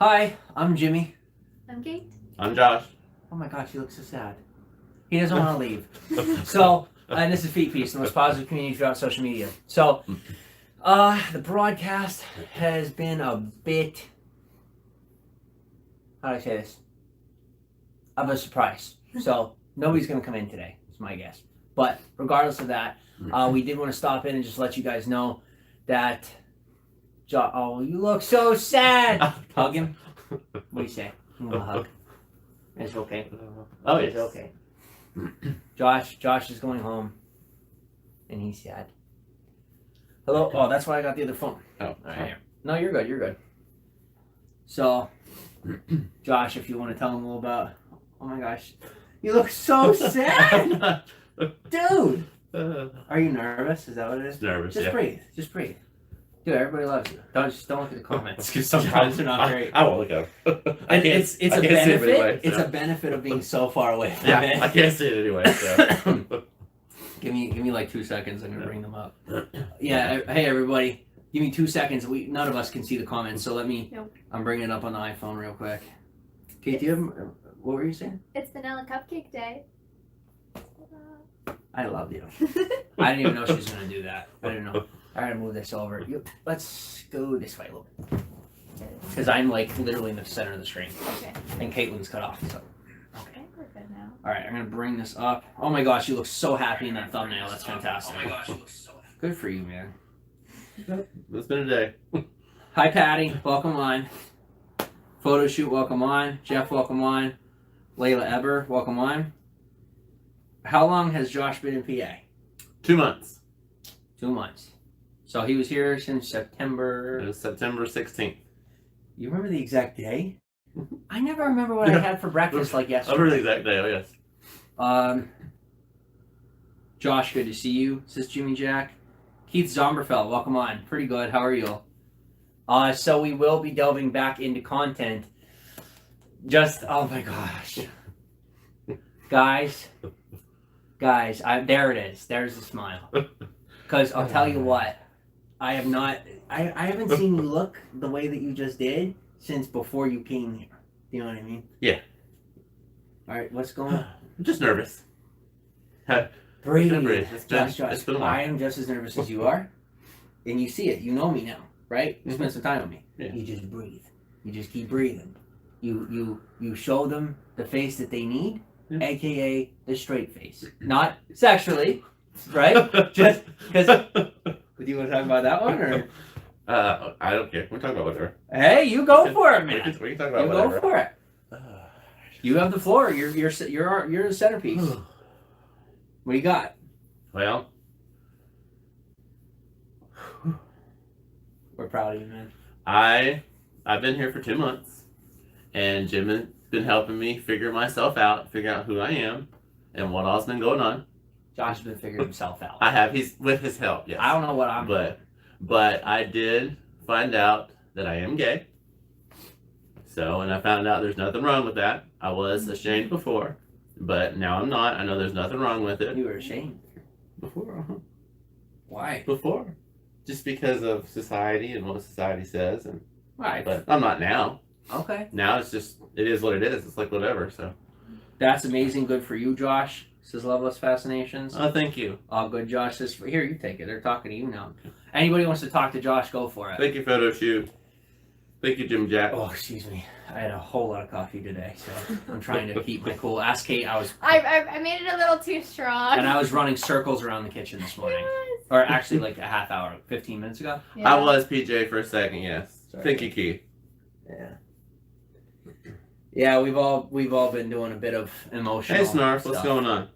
Hi, I'm Jimmy. I'm Kate. I'm Josh. Oh my gosh, he looks so sad. He doesn't want to leave. So, and this is Feet Piece, the most positive community throughout social media. So, the broadcast has been a bit, how do I say this? Of a surprise. So, nobody's going to come in today, is my guess. But regardless of that, we did want to stop in and just let you guys know that, oh, you look so sad. Hug him. What do you say? You want a hug? It's okay. Oh, It's yes. okay. Josh is going home, and he's sad. Hello. Oh, that's why I got the other phone. Oh, All right. Here. No, you're good. You're good. So, Josh, if you want to tell him a little about. Oh my gosh, you look so sad, dude. Are you nervous? Is that what it is? Nervous. Just yeah. breathe. Just breathe. Dude, everybody loves you. Don't look at the comments. Because Sometimes they're not great. I won't look up. And it's a benefit. Anyway, so. It's a benefit of being so far away from Yeah, it. I can't see it anyway. So. Give me like 2 seconds. I'm gonna bring them up. Yeah. Hey everybody, give me 2 seconds. None of us can see the comments, so let me. Nope. I'm bringing it up on the iPhone real quick. Kate, do you have? What were you saying? It's Vanilla Cupcake Day. I love you. I didn't even know she was gonna do that. I didn't know. I gotta move this over. Let's go this way a little bit. Because I'm like literally in the center of the screen, Okay. and Caitlin's cut off. So. I think we're good now. All right, I'm gonna bring this up. Oh my gosh, you look so happy in that thumbnail. That's fantastic. Oh my gosh, you look so happy. Good for you, man. It's been a day. Hi, Patty. Welcome on. Photo shoot. Welcome on. Jeff. Welcome on. Layla Eber. Welcome on. How long has Josh been in PA? 2 months. 2 months. So he was here since It September. was September 16th. You remember the exact day? I never remember what I had for breakfast like I remember yesterday. the exact day. Oh, yes. Josh, good to see you. Says Jimmy Jack. Keith Zomberfeld, welcome on. Pretty good. How are you? So we will be delving back into content. Just, oh my gosh. Guys, there it is. There's the smile. Because I'll tell you what, I haven't seen you look the way that you just did since before you came here. You know what I mean? Yeah. All right, what's going on? I'm just nervous. Breathe. It's been a while. I am just as nervous as you are. And you see it. You know me now, right? You spent some time with me. Yeah. You just breathe. You just keep breathing. You show them the face that they need, aka the straight face. Not sexually, right? Just because. Do you want to talk about that one, or? I don't care. We're talking about whatever. Hey, you go for it, man. We can talk about You whatever. go for it. You have the floor. You're the centerpiece. What do you got? Well, We're proud of you, man. I've been here for 2 months, and Jim has been helping me figure myself out, figure out who I am, and what all's been going on. Josh has been figuring himself out. I have. He's with his help. Yes. I don't know what I'm. But I did find out that I am gay. So, and I found out there's nothing wrong with that. I was ashamed before, but now I'm not. I know there's nothing wrong with it. You were ashamed. Before. Why? Before. Just because of society and what society says. Why? But I'm not now. Okay. Now it's just, it is what it is. It's like whatever, so. That's amazing. Good for you, Josh. Says Loveless Fascinations. Oh, thank you. All good, Josh. Says, here, you take it. They're talking to you now. Anybody wants to talk to Josh, go for it. Thank you, photo shoot. Thank you, Jim Jack. Oh, excuse me. I had a whole lot of coffee today, so I'm trying to keep my cool. Ask Kate. I made it a little too strong. And I was running circles around the kitchen this morning. Yes. Or actually like a half hour, 15 minutes ago. Yeah. I was PJ for a second, yes. Sorry. Thank you, Keith. Yeah. Yeah, we've all been doing a bit of emotional Hey, Snarf, what's stuff. going on?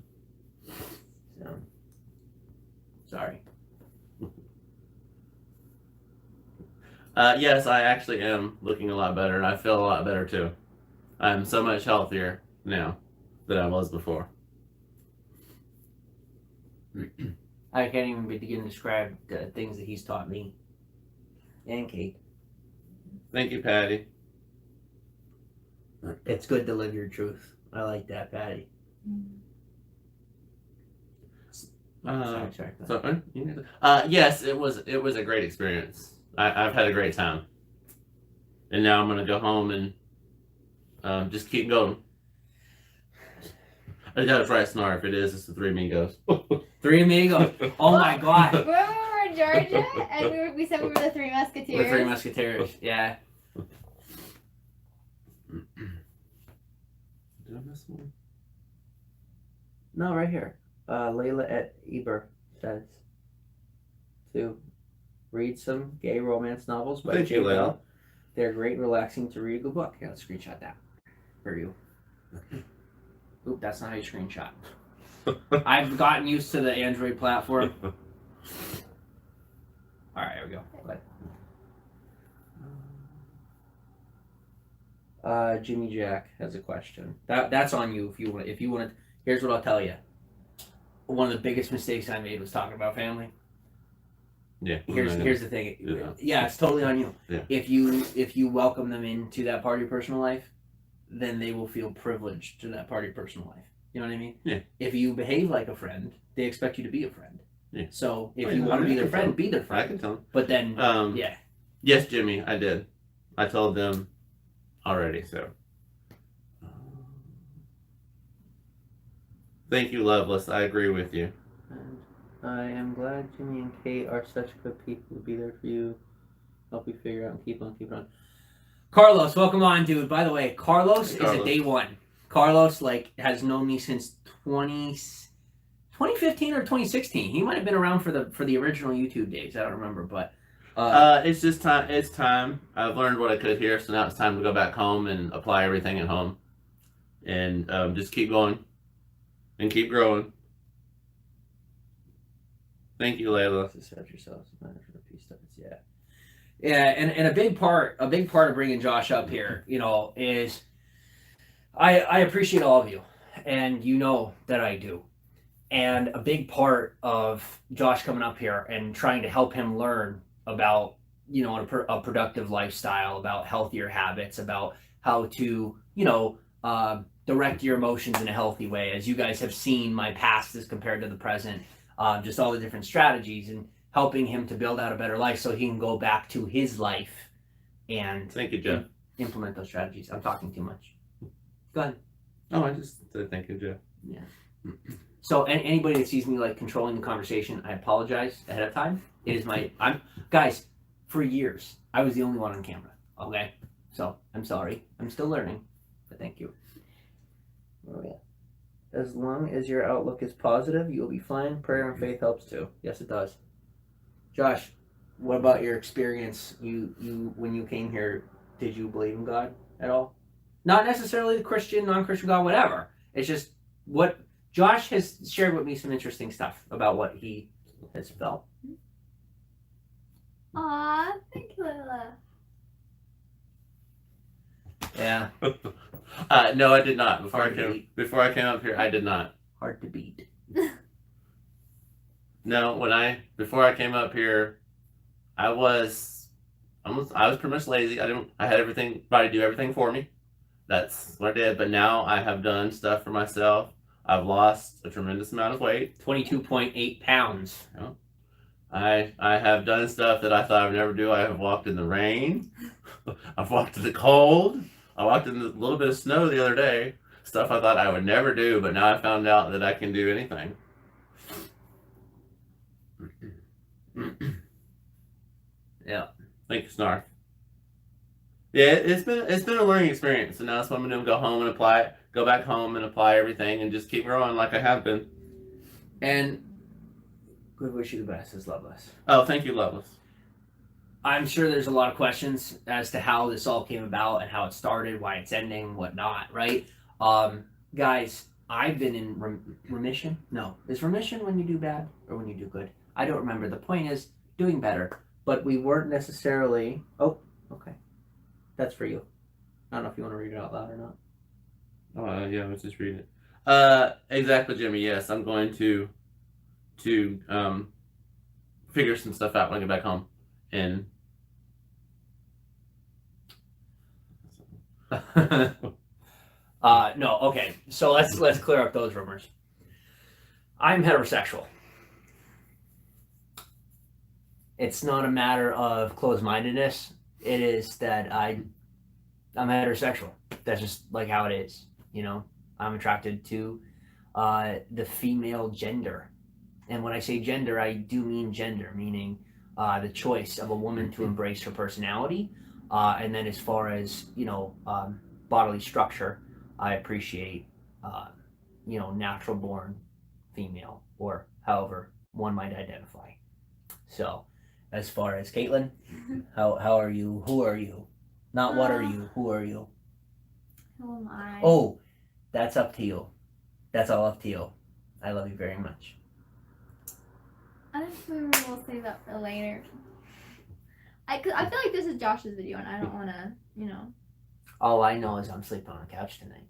So, sorry. Yes, I actually am looking a lot better, and I feel a lot better too. I'm so much healthier now than I was before. I can't even begin to describe the things that he's taught me. And Kate. Thank you, Patty. It's good to live your truth. I like that, Patty. Sorry. Yes, it was a great experience. I've had a great time. And now I'm gonna go home and just keep going. I got it right, Snarf. It is. It's the Three Amigos. Three Amigos. Oh my God. Remember when we were in Georgia and we said we were the Three Musketeers? The Three Musketeers. Yeah. Did I miss one? No, right here. Layla at Eber says to read some gay romance novels by Thank J. you, Layla. Bell. They're great and relaxing to read a good book. Yeah, let's screenshot that for you. Oop, that's not how you screenshot. I've gotten used to the Android platform. All right, here we go. Good. Jimmy Jack has a question. That's on you if you want. If you want, here's what I'll tell you. One of the biggest mistakes I made was talking about family. Yeah. Here's the thing. Yeah, it's totally on you. Yeah. If you welcome them into that part of your personal life, then they will feel privileged to that part of your personal life. You know what I mean? Yeah. If you behave like a friend, they expect you to be a friend. Yeah. So if Oh, you yeah, want to I be their can friend, tell. be their I friend. can tell them. But then, yeah. Yes, Jimmy, I did. I told them already. So. Thank you, Loveless. I agree with you. And I am glad Jimmy and Kate are such good people to be there for you. Help you figure out and keep on keeping on. Carlos, welcome on, dude. By the way, Carlos is a day one. Carlos has known me since 2015 or 2016. He might have been around for the original YouTube days. I don't remember, but it's just time. It's time. I've learned what I could here, so now it's time to go back home and apply everything at home, and just keep going and keep growing. Thank you, Layla. Set yourselves a matter for the peace studies. Yeah. Yeah, and a big part of bringing Josh up here, is I appreciate all of you, and you know that I do. And a big part of Josh coming up here and trying to help him learn about, a productive lifestyle, about healthier habits, about how to, direct your emotions in a healthy way. As you guys have seen my past as compared to the present, just all the different strategies and helping him to build out a better life so he can go back to his life and Thank you, Jeff. Implement those strategies. I'm talking too much. Go ahead. Oh, I just said thank you, Jeff. Yeah. So anybody that sees me controlling the conversation, I apologize ahead of time. It is guys, for years, I was the only one on camera. Okay? So I'm sorry. I'm still learning. But thank you. Oh yeah. As long as your outlook is positive, you'll be fine. Prayer and faith helps too. Yes, it does. Josh, what about your experience? You when you came here, did you believe in God at all? Not necessarily the Christian, non-Christian God, whatever. It's just what Josh has shared with me some interesting stuff about what he has felt. Aw, thank you, Lila. Yeah. No, I did not. Before Hard to I came up here, I did not. Hard to beat. No, before I came up here, I was pretty much lazy. I had everybody do everything for me. That's what I did. But now I have done stuff for myself. I've lost a tremendous amount of weight. 22.8 pounds. Yeah. I have done stuff that I thought I would never do. I have walked in the rain. I've walked in the cold. I walked in a little bit of snow the other day. Stuff I thought I would never do, but now I found out that I can do anything. Yeah. Thank you, Snarf. Yeah, it's been a learning experience, and now that's what I'm gonna do. Go back home and apply everything, and just keep growing like I have been. And good wish you the best, is Loveless. Oh, thank you, Loveless. I'm sure there's a lot of questions as to how this all came about and how it started, why it's ending, whatnot, right? Guys, I've been in remission. No, is remission when you do bad or when you do good? I don't remember. The point is doing better, but we weren't necessarily. Oh, okay, that's for you. I don't know if you want to read it out loud or not. Oh, yeah, let's just read it. Exactly, Jimmy. Yes, I'm going to figure some stuff out when I get back home. And no, okay. So let's clear up those rumors. I'm heterosexual. It's not a matter of closed-mindedness. It is that I I'm heterosexual. That's just like how it is. You know, I'm attracted to the female gender. And when I say gender, I do mean gender, meaning the choice of a woman to embrace her personality. And then as far as, bodily structure, I appreciate, natural born female, or however one might identify. So as far as Caitlin, how are you? Who are you? Not what are you? Who are you? Who am I? Oh, that's up to you. That's all up to you. I love you very much. I think we'll save that for later. I feel like this is Josh's video, and I don't want to, All I know is I'm sleeping on the couch tonight.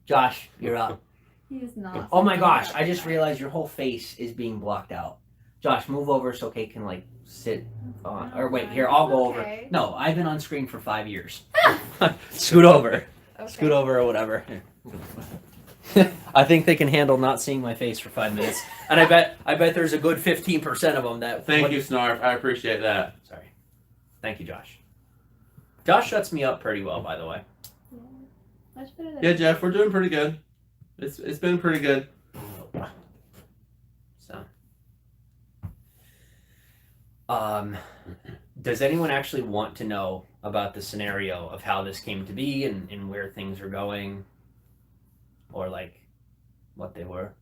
Josh, you're up. He's not. Oh my gosh, I just realized your whole face is being blocked out. Josh, move over so Kate can sit on. Or wait, here, I'll go over. No, I've been on screen for 5 years. Scoot over. Okay. Scoot over or whatever. I think they can handle not seeing my face for 5 minutes, and I bet there's a good 15% of them that. Thank you, Snarf. I appreciate that. Sorry. Thank you, Josh. Josh shuts me up pretty well, by the way. Yeah. Much better than Yeah, Jeff, we're doing pretty good. It's been pretty good. So, does anyone actually want to know about the scenario of how this came to be and where things are going, or what they were?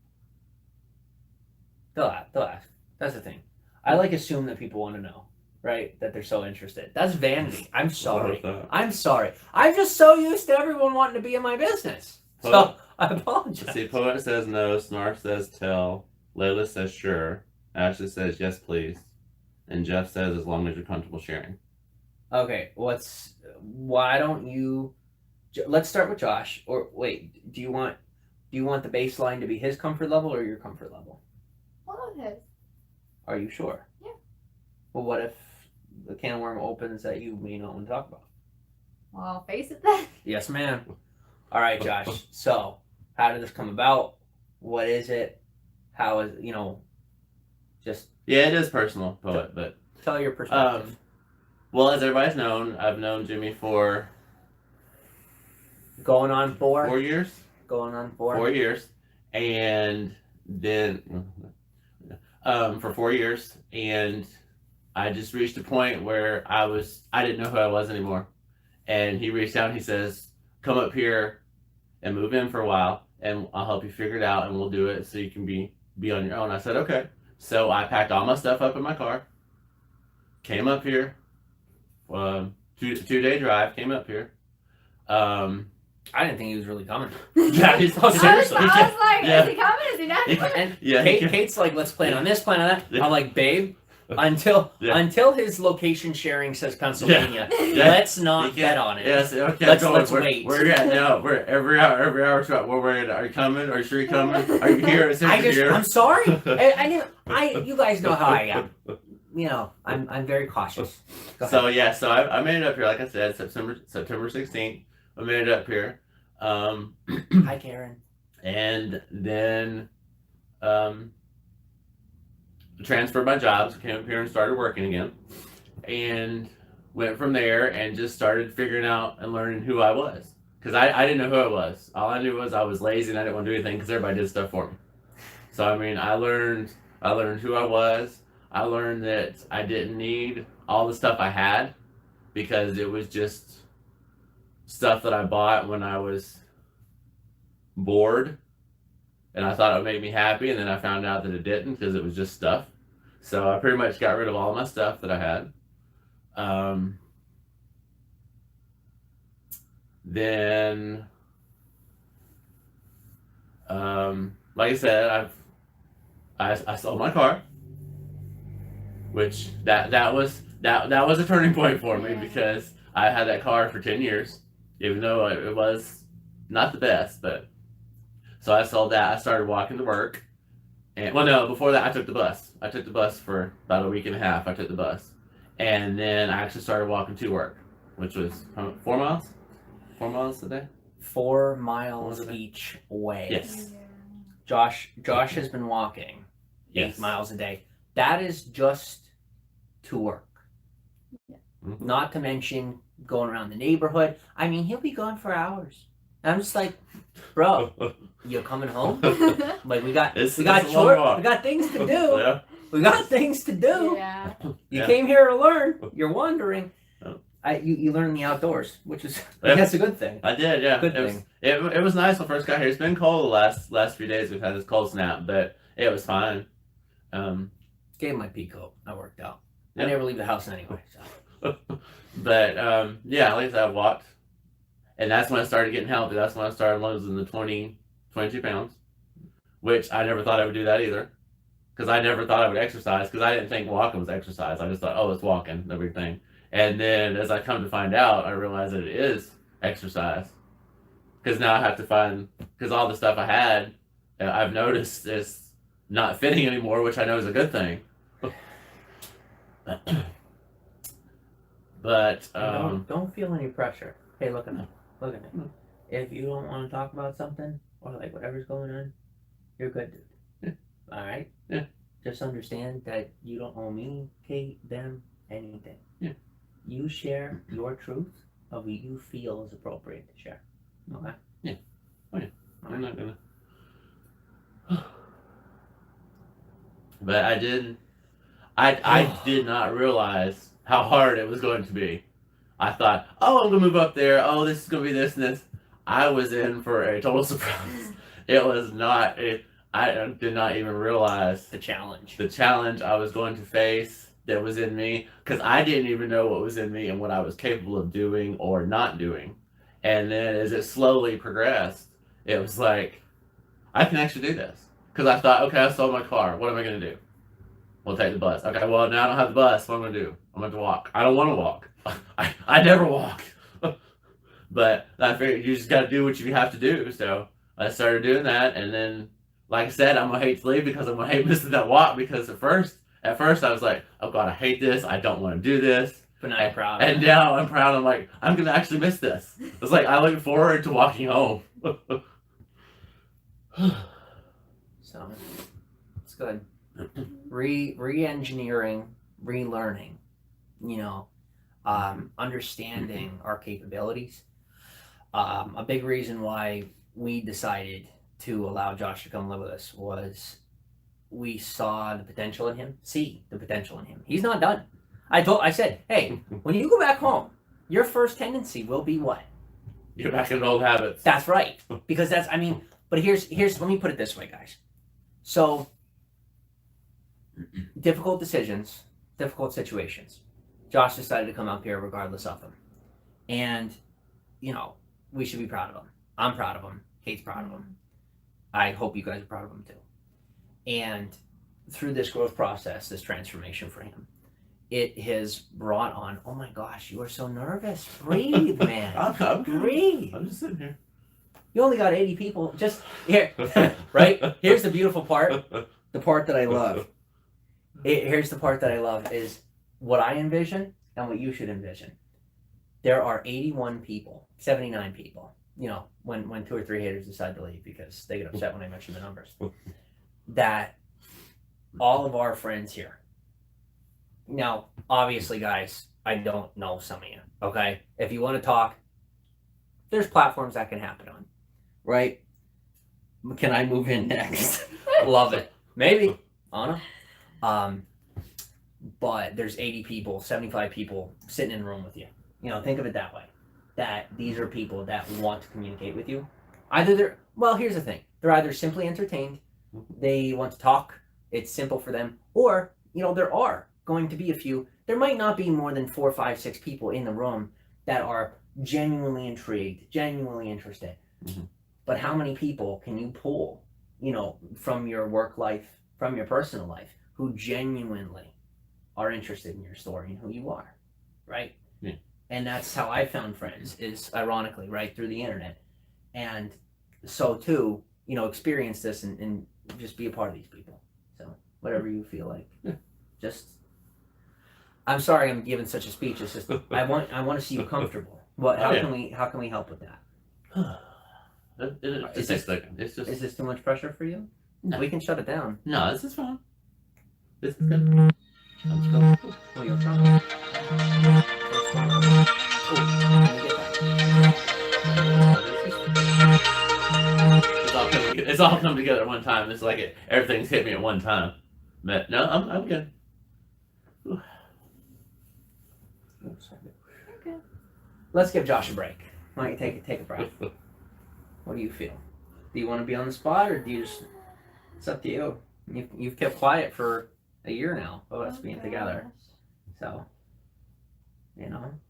They'll ask. That's the thing. I assume that people want to know, right? That they're so interested. That's vanity. I'm sorry. I'm sorry. I'm just so used to everyone wanting to be in my business. So I apologize. See, Poet says no, Snarf says tell, Layla says sure, Ashley says yes please, and Jeff says as long as you're comfortable sharing. Okay, why don't you, let's start with Josh, or wait, do you want the baseline to be his comfort level or your comfort level? all of his. Are you sure? Yeah. Well, what if the can of worm opens that you may not want to talk about? Well, I'll face it then. Yes, ma'am. All right, Josh. So, how did this come about? What is it? How is just Yeah, it is personal, Poet, but tell your perspective. well, as everybody's known, I've known Jimmy for Going on 4 4 years. Going on 4. 4 years, and then for 4 years, and I just reached a point where I didn't know who I was anymore, and he reached out and he says, come up here and move in for a while, and I'll help you figure it out, and we'll do it so you can be on your own. I said, okay. So I packed all my stuff up in my car, came up here, 2-day drive, came up here. I didn't think he was really coming. Yeah, he's seriously. I was like, Yeah. is he coming? Is he not coming? And Yeah, Kate's like, let's plan on this, plan on that. Yeah. I'm like, babe, until his location sharing says Pennsylvania, Yeah. let's not bet on it. Yes, okay. Let's wait. Where you at now? We're every hour. Where we're at? Are you coming? Are you sure you're coming? Are you here? I'm sorry. You guys know how I am. I'm very cautious. So I made it up here. Like I said, September 16th. I made it up here. Hi, Karen. And then transferred my jobs, came up here and started working again, and went from there and just started figuring out and learning who I was, because I didn't know who I was. All I knew was I was lazy and I didn't want to do anything because everybody did stuff for me. So I learned who I was. I learned that I didn't need all the stuff I had, because it was just stuff that I bought when I was bored, and I thought it would make me happy, and then I found out that it didn't, because it was just stuff. So I pretty much got rid of all my stuff that I had. Then, like I said, I sold my car, which that was a turning point for me, because I had that car for 10 years, even though it was not the best, but. So I sold that. I started walking to work. And before that I took the bus. I took the bus for about a week and a half. I took the bus. And then I actually started walking to work, which was 4 miles? 4 miles a day? 4 miles each way. Yes. Josh has been walking 8 miles a day. That is just to work. Yeah. Mhm. Not to mention going around the neighborhood. I mean, he'll be gone for hours. And I'm just like, bro, you coming home? Like we got It's a long chores, walk. we got things to do. Yeah. We got things to do. Yeah. You Yeah. came here to learn. You're wandering. Oh. You learn in the outdoors, which is Yeah. that's a good thing. I did, yeah. Good it thing. it was nice when I first got here. It's been cold the last few days. We've had this cold snap, but it was fine. Gave my pea coat. I worked out. Yeah. I never leave the house anyway. So. But yeah, at least I walked, and that's when I started getting healthy. That's when I started losing the 22 pounds, which I never thought I would do that either, because I never thought I would exercise, because I didn't think walking was exercise. I just thought, oh, it's walking, no big thing. And then as I come to find out, I realized that it is exercise, because now I have to find, because all the stuff I had, I've noticed is not fitting anymore, which I know is a good thing. But don't feel any pressure. Hey, look at me. Look at me. If you don't want to talk about something or like whatever's going on, you're good, dude. Yeah. All right. Yeah. Just understand that you don't owe me, Kate, them, anything. Yeah. You share your truth of what you feel is appropriate to share. Okay. Yeah. Oh yeah. I'm not gonna. But I did not realize how hard it was going to be. I thought, oh, I'm gonna move up there. Oh, this is gonna be this and this. I was in for a total surprise. It was not. I did not even realize The challenge. the challenge I was going to face that was in me, because I didn't even know what was in me and what I was capable of doing or not doing. And then as it slowly progressed, it was like, I can actually do this. Because I thought, okay, I sold my car. What am I going to do? We'll take the bus. Okay, well, now I don't have the bus. What am I going to do? I'm going to walk. I don't want to walk. I never walk. But I figured you just got to do what you have to do. So I started doing that. And then, like I said, I'm going to hate to leave, because I'm going to hate missing that walk. Because at first I was like, oh God, I hate this. I don't want to do this. But now I'm proud. And now I'm proud. I'm like, I'm going to actually miss this. It's like, I look forward to walking home. So it's good. Re-engineering, relearning, understanding our capabilities. A big reason why we decided to allow Josh to come live with us was we saw the potential in him. He's not done. I said, hey, when you go back home, your first tendency will be what? You're back in old habits. That's right. Because but here's let me put it this way, guys. So difficult decisions, difficult situations. Josh decided to come up here regardless of them. And, we should be proud of him. I'm proud of him. Kate's proud of him. I hope you guys are proud of him too. And through this growth process, this transformation for him, it has brought on, oh my gosh, you are so nervous. Breathe, man. I'm Breathe. I'm just sitting here. You only got 80 people. Just here, right? Here's the beautiful part. The part that I love. Here's the part that I love is what I envision and what you should envision. There are 81 people, 79 people. When 2 or 3 haters decide to leave because they get upset when I mention the numbers. That all of our friends here. Now, obviously, guys, I don't know some of you. Okay, if you want to talk, there's platforms that can happen on. Right? Can I move in next? Love it. Maybe. Anna? But there's 80 people, 75 people sitting in a room with you. Think of it that way. That these are people that want to communicate with you. Here's the thing. They're either simply entertained, they want to talk, it's simple for them, or, there are going to be a few. There might not be more than 4, 5, 6 people in the room that are genuinely intrigued, genuinely interested. Mm-hmm. But how many people can you pull, from your work life, from your personal life, who genuinely are interested in your story and who you are, right? Yeah. And that's how I found friends, is ironically, right, through the internet. And so too, experience this and just be a part of these people. So whatever you feel like. Yeah. I'm sorry I'm giving such a speech. It's just I want to see you comfortable. How can we help with that? Is this too much pressure for you? No. We can shut it down. No, this is fine. This is good. Let's go. Well, you're trying. It's all come together at one time. It's like everything's hit me at one time. But no, I'm good. Okay. Let's give Josh a break. Why don't you take a breath? What do you feel? Do you want to be on the spot, or do you just? It's up to you. You've kept quiet for a year now of us being together. So,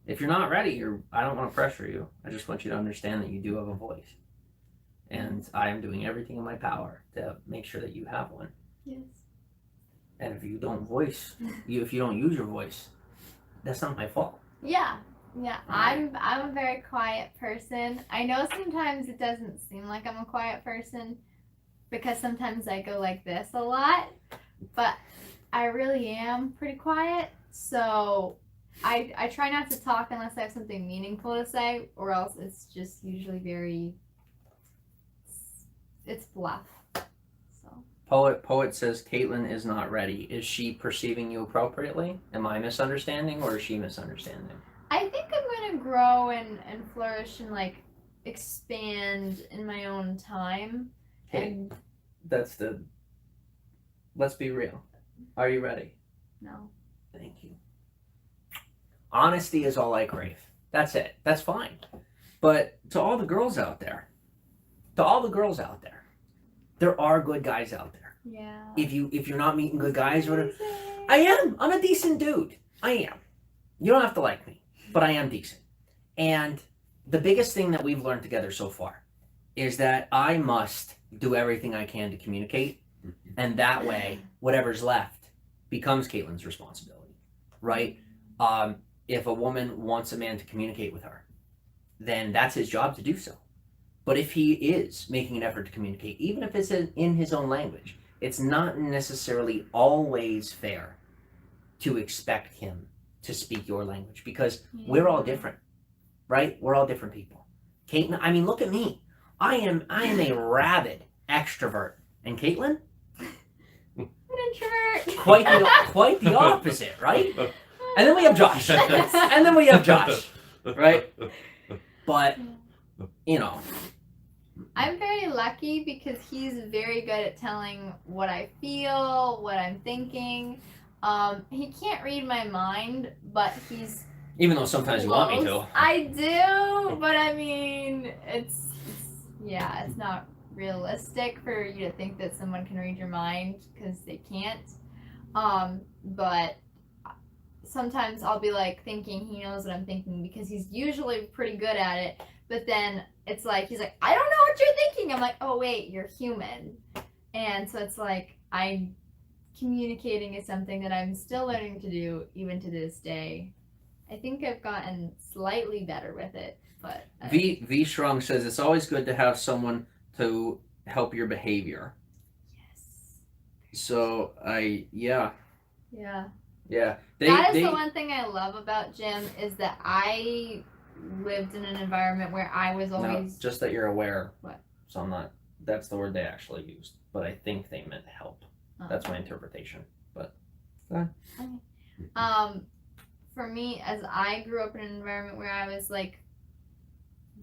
if you're not ready, I don't want to pressure you. I just want you to understand that you do have a voice. And I am doing everything in my power to make sure that you have one. Yes. And if you don't if you don't use your voice, that's not my fault. Yeah. I'm a very quiet person. I know sometimes it doesn't seem like I'm a quiet person because sometimes I go like this a lot, but I really am pretty quiet. So I try not to talk unless I have something meaningful to say, or else it's just usually it's bluff. So Poet says Caitlin is not ready. Is she perceiving you appropriately? Am I misunderstanding, or is she misunderstanding? I think I'm gonna grow and flourish and like expand in my own time. Okay, let's be real. Are you ready? No. Thank you. Honesty is all I crave. That's it. That's fine. But to all the girls out there, there are good guys out there. Yeah. If you're not meeting good guys or whatever, I am. I'm a decent dude. I am. You don't have to like me, but I am decent. And the biggest thing that we've learned together so far is that I must do everything I can to communicate, and that way, whatever's left becomes Caitlin's responsibility, right? If a woman wants a man to communicate with her, then that's his job to do so. But if he is making an effort to communicate, even if it's in his own language, it's not necessarily always fair to expect him to speak your language, because we're all different, right? We're all different people. Caitlin, I mean, look at me. I am a rabid extrovert, and Caitlin, An introvert. quite the opposite, right? And then we have Josh, right? But I'm very lucky because he's very good at telling what I feel, what I'm thinking. He can't read my mind, but he's even though sometimes you want me to. I do, but I mean, it's not realistic for you to think that someone can read your mind because they can't. But sometimes I'll be like thinking he knows what I'm thinking because he's usually pretty good at it. But then it's like, he's like, I don't know what you're thinking. I'm like, oh wait, you're human. And so it's like, communicating is something that I'm still learning to do even to this day. I think I've gotten slightly better with it, but V Strong says it's always good to have someone to help your behavior. yes. So Yeah. That is the one thing I love about Jim is that I lived in an environment where I was always just that you're aware. What? So I'm not. That's the word they actually used, but I think they meant help. That's my interpretation. But go ahead. For me, as I grew up in an environment where I was like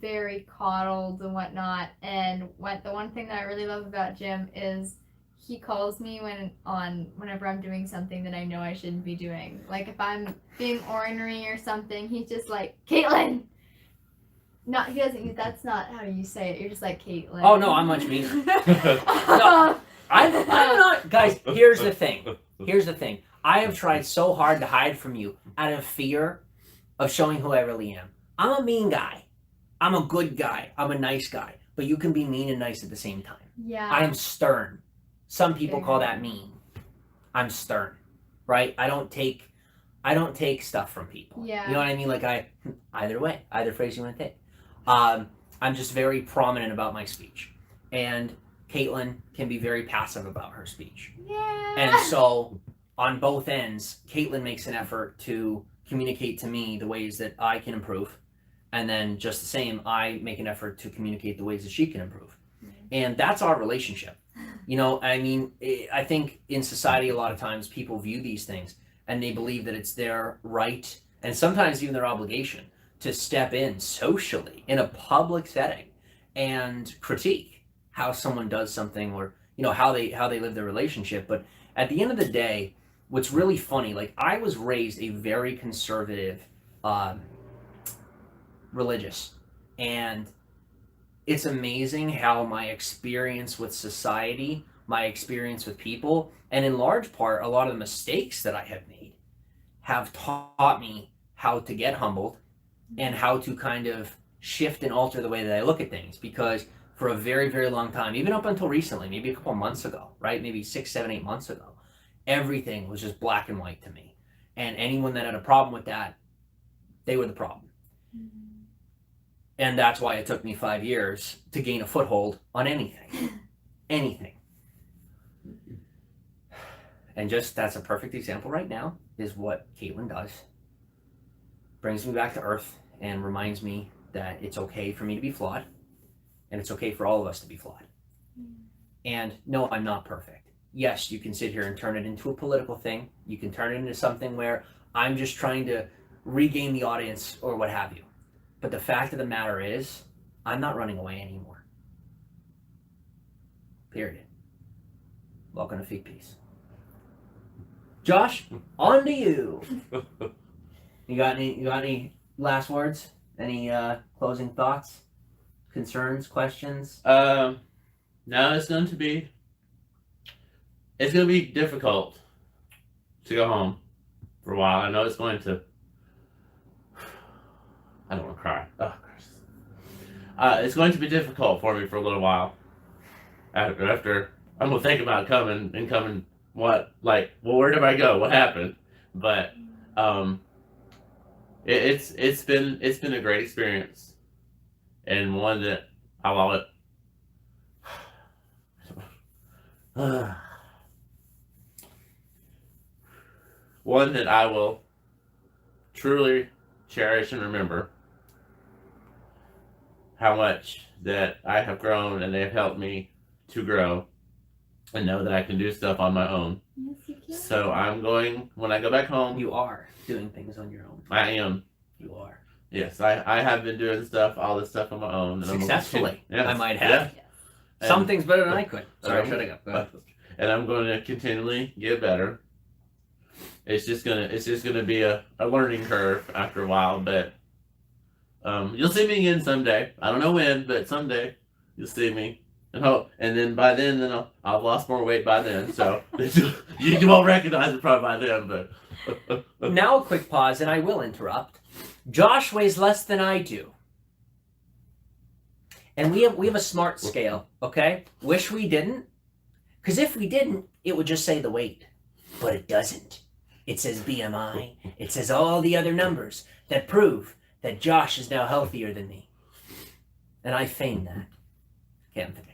very coddled and whatnot, and the one thing that I really love about Jim is he calls me whenever I'm doing something that I know I shouldn't be doing. Like if I'm being ornery or something, he's just like, Caitlin. He doesn't. That's not how you say it. You're just like Caitlin. Oh no, I'm much meaner. No, I'm not. Guys, here's the thing. I have tried so hard to hide from you out of fear of showing who I really am. I'm a mean guy. I'm a good guy. I'm a nice guy. But you can be mean and nice at the same time. Yeah. I am stern. Some people call that mean. I'm stern, right? I don't take stuff from people. Yeah. You know what I mean? Like either phrase you want to take. I'm just very prominent about my speech, and Caitlin can be very passive about her speech. Yeah. And so on both ends, Caitlin makes an effort to communicate to me the ways that I can improve, and then just the same, I make an effort to communicate the ways that she can improve. And that's our relationship. I mean, I think in society a lot of times people view these things and they believe that it's their right and sometimes even their obligation to step in socially in a public setting and critique how someone does something, or how they live their relationship. But at the end of the day, what's really funny, like, I was raised a very conservative, religious, and it's amazing how my experience with society, my experience with people, and in large part a lot of the mistakes that I have made have taught me how to get humbled and how to kind of shift and alter the way that I look at things. Because for a very, very long time, even up until recently, maybe a couple months ago, right? Maybe 6, 7, 8 months ago, everything was just black and white to me. And anyone that had a problem with that, they were the problem. And that's why it took me 5 years to gain a foothold on anything. Anything. And just, that's a perfect example right now, is what Caitlin does. Brings me back to earth and reminds me that it's okay for me to be flawed. And it's okay for all of us to be flawed. And no, I'm not perfect. Yes, you can sit here and turn it into a political thing. You can turn it into something where I'm just trying to regain the audience or what have you. But the fact of the matter is, I'm not running away anymore. Period. Welcome to Feed Peace. Josh, on to you. You got any last words? Any closing thoughts? Concerns? Questions? No, it's going to be difficult to go home for a while. I know it's going to. I don't want to cry. Oh, Christ. It's going to be difficult for me for a little while. After I'm gonna think about coming. What, like? Well, where did I go? What happened? But it's been a great experience, and one that I love it. One that I will truly cherish and remember. How much that I have grown and they've helped me to grow and know that I can do stuff on my own. Yes, you can. So I'm going, when I go back home. You are doing things on your own. I am. You are. Yes, I have been doing all this stuff on my own. And Successfully, yes. I might have. Yeah. Some things better than I could. Sorry, shut up. Go ahead. And I'm going to continually get better. It's just gonna be a learning curve after a while, but you'll see me again someday. I don't know when, but someday you'll see me. And then by then, I've lost more weight by then, so you won't recognize it probably by then. But now a quick pause, and I will interrupt. Josh weighs less than I do, and we have a smart scale. Okay, wish we didn't, because if we didn't, it would just say the weight, but it doesn't. It says BMI. It says all the other numbers that prove that Josh is now healthier than me, and I feign that. Okay, I'm finished.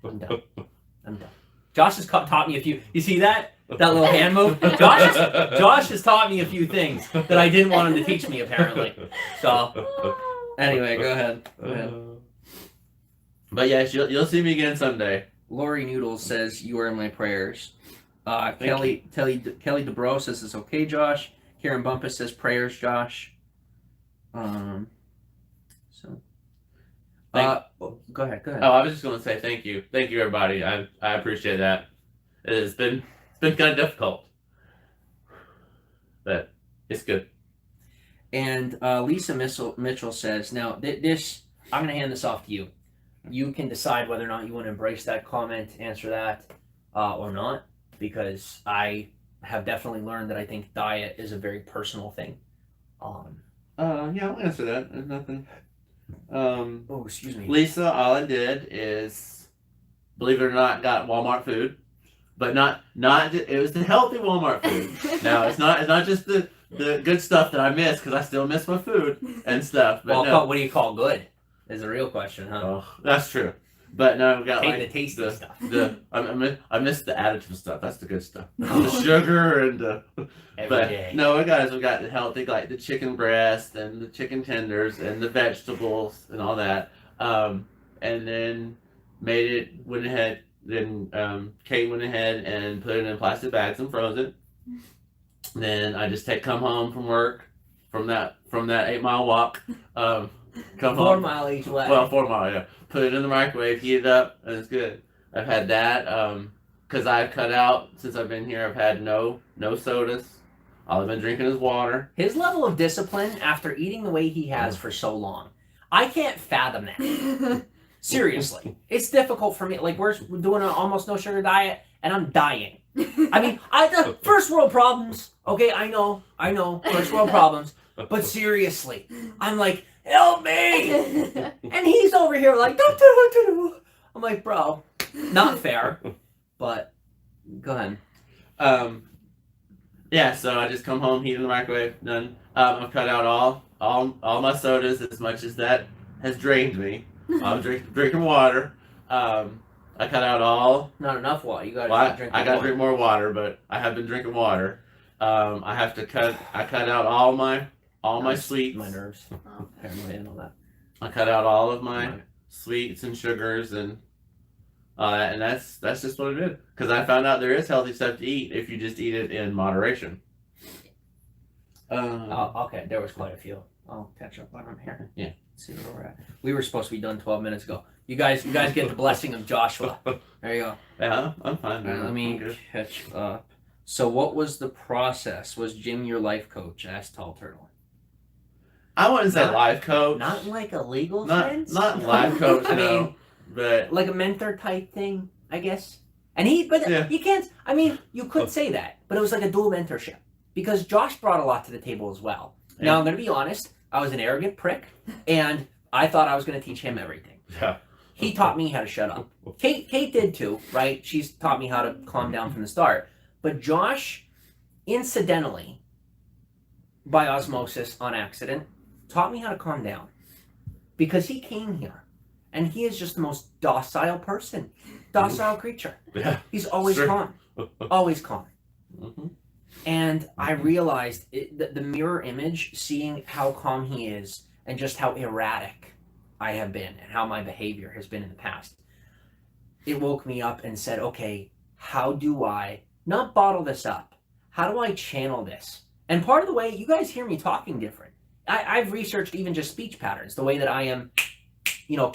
I'm done. Josh has taught me a few. You see that little hand move? Josh has taught me a few things that I didn't want him to teach me, apparently. So, anyway, go ahead. But yes, you'll see me again someday. Lori Noodles says you are in my prayers. Kelly DeBro says it's okay, Josh. Karen Bumpus says prayers, Josh. Go ahead. Oh, I was just going to say thank you, everybody. I appreciate that. It's been kind of difficult, but it's good. And Lisa Mitchell says, now this, I'm going to hand this off to you. You can decide whether or not you want to embrace that comment, answer that, or not, because I have definitely learned that I think diet is a very personal thing. Yeah, I'll answer that. There's nothing. Oh, excuse me. Lisa, all I did is, believe it or not, got Walmart food, but not it was the healthy Walmart food. Now it's not just the good stuff that I miss, because I still miss my food and stuff. But well, what do you call good? Is the real question, huh? Oh, that's true. But no, we got the tasty stuff. I miss the additive stuff. That's the good stuff. The sugar and Every day. No, we got the healthy, like the chicken breast and the chicken tenders and the vegetables and all that. And then Kate went ahead and put it in plastic bags and froze it. Then I just come home from work from that 8-mile walk. Come 4 home. mile each way. Well, 4 mile, yeah. Put it in the microwave, heat it up, and it's good. I've had that because I've cut out since I've been here. I've had no sodas. All I've been drinking is water. His level of discipline after eating the way he has for so long, I can't fathom that. Seriously, it's difficult for me. Like we're doing an almost no sugar diet, and I'm dying. I mean, the first world problems. Okay, I know, first world problems. But seriously, I'm like, help me! And he's over here like, do. I'm like, bro, not fair. But go ahead. Yeah, so I just come home, heat in the microwave, done. I've cut out all my sodas as much as that has drained me. I'm drinking water. I cut out all. Not enough water. You gotta drink. I gotta drink more water, but I have been drinking water. I cut out all my sweets. My nerves. Oh. Paranoia and all that. I cut out all of my sweets and sugars and that's just what it is. Because I found out there is healthy stuff to eat if you just eat it in moderation. Okay, there was quite a few. I'll catch up on them here. Yeah. Let's see where we're at. We were supposed to be done 12 minutes ago. You guys get the blessing of Joshua. There you go. Yeah, I'm fine. All right, let me catch up. So what was the process? Was Jim your life coach? Asked Tall Turtle. I wouldn't say life coach. Not like a legal Not sense? life coach, I no. mean, But like a mentor type thing, I guess. And Yeah. you can't, I mean, you could say that, but it was like a dual mentorship. Because Josh brought a lot to the table as well. Yeah. Now, I'm going to be honest, I was an arrogant prick, and I thought I was going to teach him everything. yeah. He taught me how to shut up. Kate did too, right? She's taught me how to calm down from the start. But Josh, incidentally, by osmosis, on accident, taught me how to calm down. Because he came here, and he is just the most docile person, docile creature. Yeah. He's always Sure. calm, always calm. Mm-hmm. And I realized the mirror image, seeing how calm he is and just how erratic I have been and how my behavior has been in the past. It woke me up and said, okay, how do I not bottle this up? How do I channel this? And part of the way, you guys hear me talking different. I've researched even just speech patterns, the way that I am,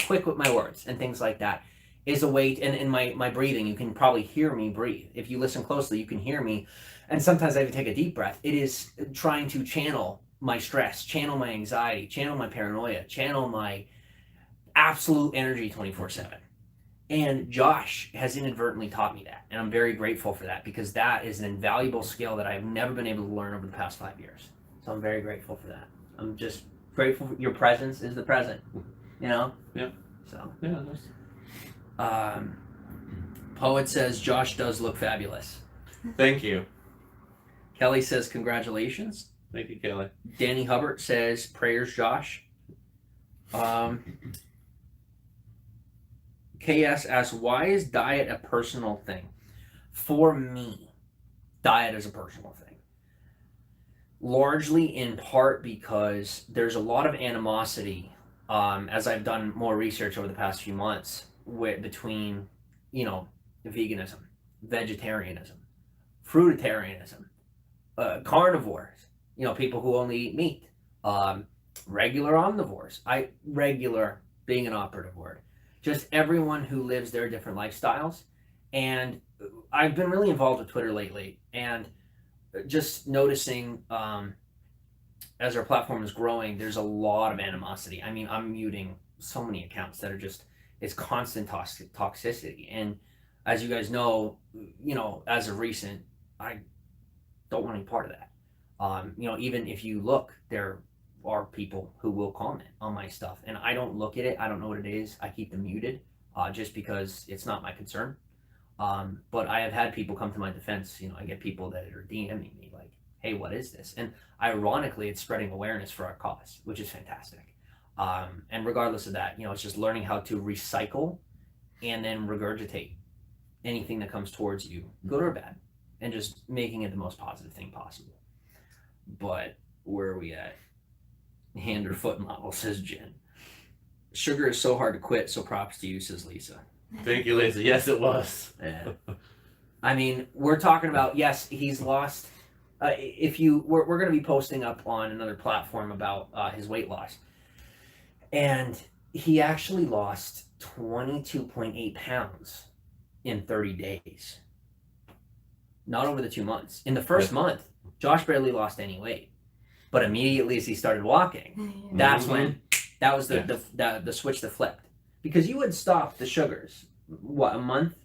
quick with my words and things like that is a way, and in my breathing, you can probably hear me breathe. If you listen closely, you can hear me. And sometimes I even take a deep breath. It is trying to channel my stress, channel my anxiety, channel my paranoia, channel my absolute energy 24/7. And Josh has inadvertently taught me that. And I'm very grateful for that because that is an invaluable skill that I've never been able to learn over the past 5 years. So I'm very grateful for that. I'm just grateful your presence is the present, Yeah. So. Yeah. Poet says Josh does look fabulous. Thank you. Kelly says congratulations. Thank you, Kelly. Danny Hubbard says prayers, Josh. KS asks, why is diet a personal thing? For me, diet is a personal thing. Largely in part because there's a lot of animosity, as I've done more research over the past few months, between, veganism, vegetarianism, fruitarianism, carnivores, people who only eat meat, regular omnivores, regular being an operative word, just everyone who lives their different lifestyles. And I've been really involved with Twitter lately, and just noticing as our platform is growing, there's a lot of animosity. I mean, I'm muting so many accounts that are just, it's constant toxicity. And as you guys know, as of recent, I don't want any part of that. Even if you look, there are people who will comment on my stuff, and I don't look at it. I don't know what it is. I keep them muted, just because it's not my concern. But I have had people come to my defense. I get people that are DMing me like, hey, what is this? And ironically, it's spreading awareness for our cause, which is fantastic. And regardless of that, it's just learning how to recycle and then regurgitate anything that comes towards you, good or bad, and just making it the most positive thing possible. But where are we at? Hand or foot model, says Jen. Sugar is so hard to quit, so props to you, says Lisa. Thank you, Lisa. Yes, it was. Yeah. I mean, we're talking about, yes, he's lost we're going to be posting up on another platform about his weight loss, and he actually lost 22.8 pounds in 30 days. Not over the 2 months. In the first month, Josh barely lost any weight, but immediately as he started walking, that's when that was the switch that flipped. Because you had stopped the sugars, what, a month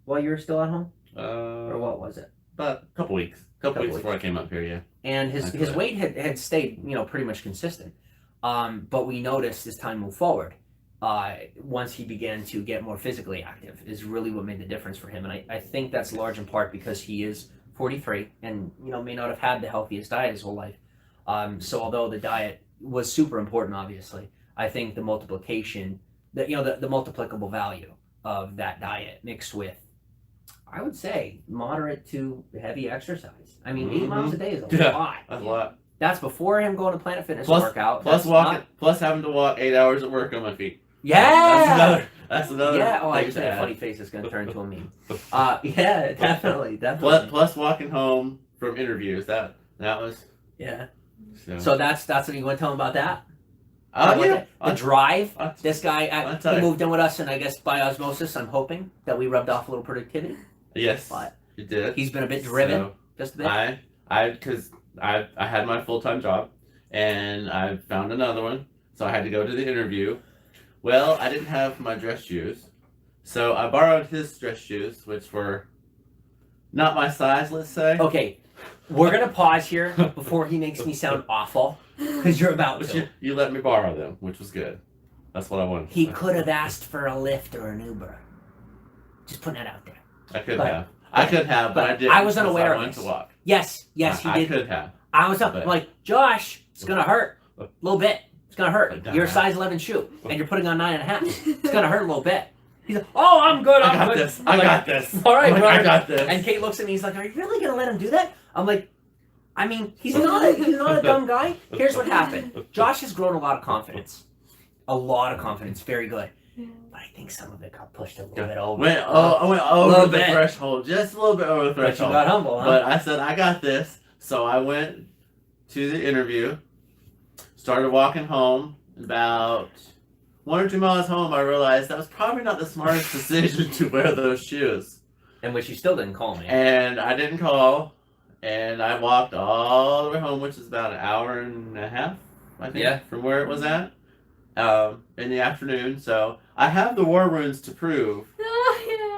while you were still at home, or what was it? About a couple weeks. Couple weeks before I came up here, yeah. And his weight had stayed, pretty much consistent. But we noticed as time moved forward, once he began to get more physically active, is really what made the difference for him. And I think that's large in part because he is 43 and may not have had the healthiest diet his whole life. So although the diet was super important, obviously, I think the multiplication, the multiplicable value of that diet mixed with, I would say, moderate to heavy exercise. I mean, 8 miles a day is a lot. That's a lot. That's before him going to Planet Fitness to work out. Plus having to walk 8 hours at work on my feet. Yeah, that's another. Yeah. Oh, I just made a funny face. It's gonna turn into a meme. Yeah, definitely. Plus walking home from interviews. That was. Yeah. So that's what you want to tell him about that. Yeah. The drive. This guy, he moved in with us, and I guess by osmosis, I'm hoping that we rubbed off a little productivity. Yes. But you did. He's been a bit driven, so just a bit. Because I had my full-time job, and I found another one, so I had to go to the interview. Well, I didn't have my dress shoes, so I borrowed his dress shoes, which were not my size, let's say. Okay, we're gonna pause here before he makes me sound awful, because you're about to. You let me borrow them, which was good. That's what I wanted. He could have asked for a Lyft or an Uber. Just putting that out there. I could have, but I didn't. I was unaware of this. To walk. Yes, he did. I could have. I was up. I'm like, Josh, it's gonna hurt a little bit. It's gonna hurt. You're a size 11 shoe, and you're putting on 9.5. It's gonna hurt a little bit. He's like, oh, I'm good. I got this. I got this. All right, bro. I got this. And Kate looks at me. He's like, are you really gonna let him do that? I'm like, I mean, he's not a dumb guy. Here's what happened. Josh has grown a lot of confidence. Very good. But I think some of it got pushed a little bit over. I went over the threshold, just a little bit over the threshold. But you got humble, huh? But I said, I got this. So I went to the interview, started walking home. About 1 or 2 miles home, I realized that was probably not the smartest decision to wear those shoes. And which you still didn't call me. And I didn't call. And I walked all the way home, which is about an hour and a half, I think, from where it was at, in the afternoon. So I have the war wounds to prove.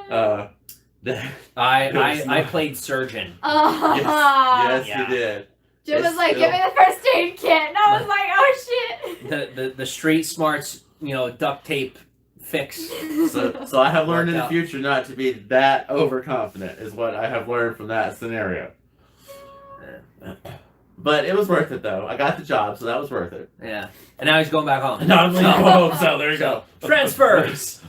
That I played surgeon. Yes, you did. Jim was like, give me the first aid kit. And I was like, oh shit. The street smarts, duct tape fix. So I have learned in the future not to be that overconfident is what I have learned from that scenario. But it was worth it though. I got the job, so that was worth it. Yeah. And now he's going back home. No, I'm going home, so there you go. Transfers.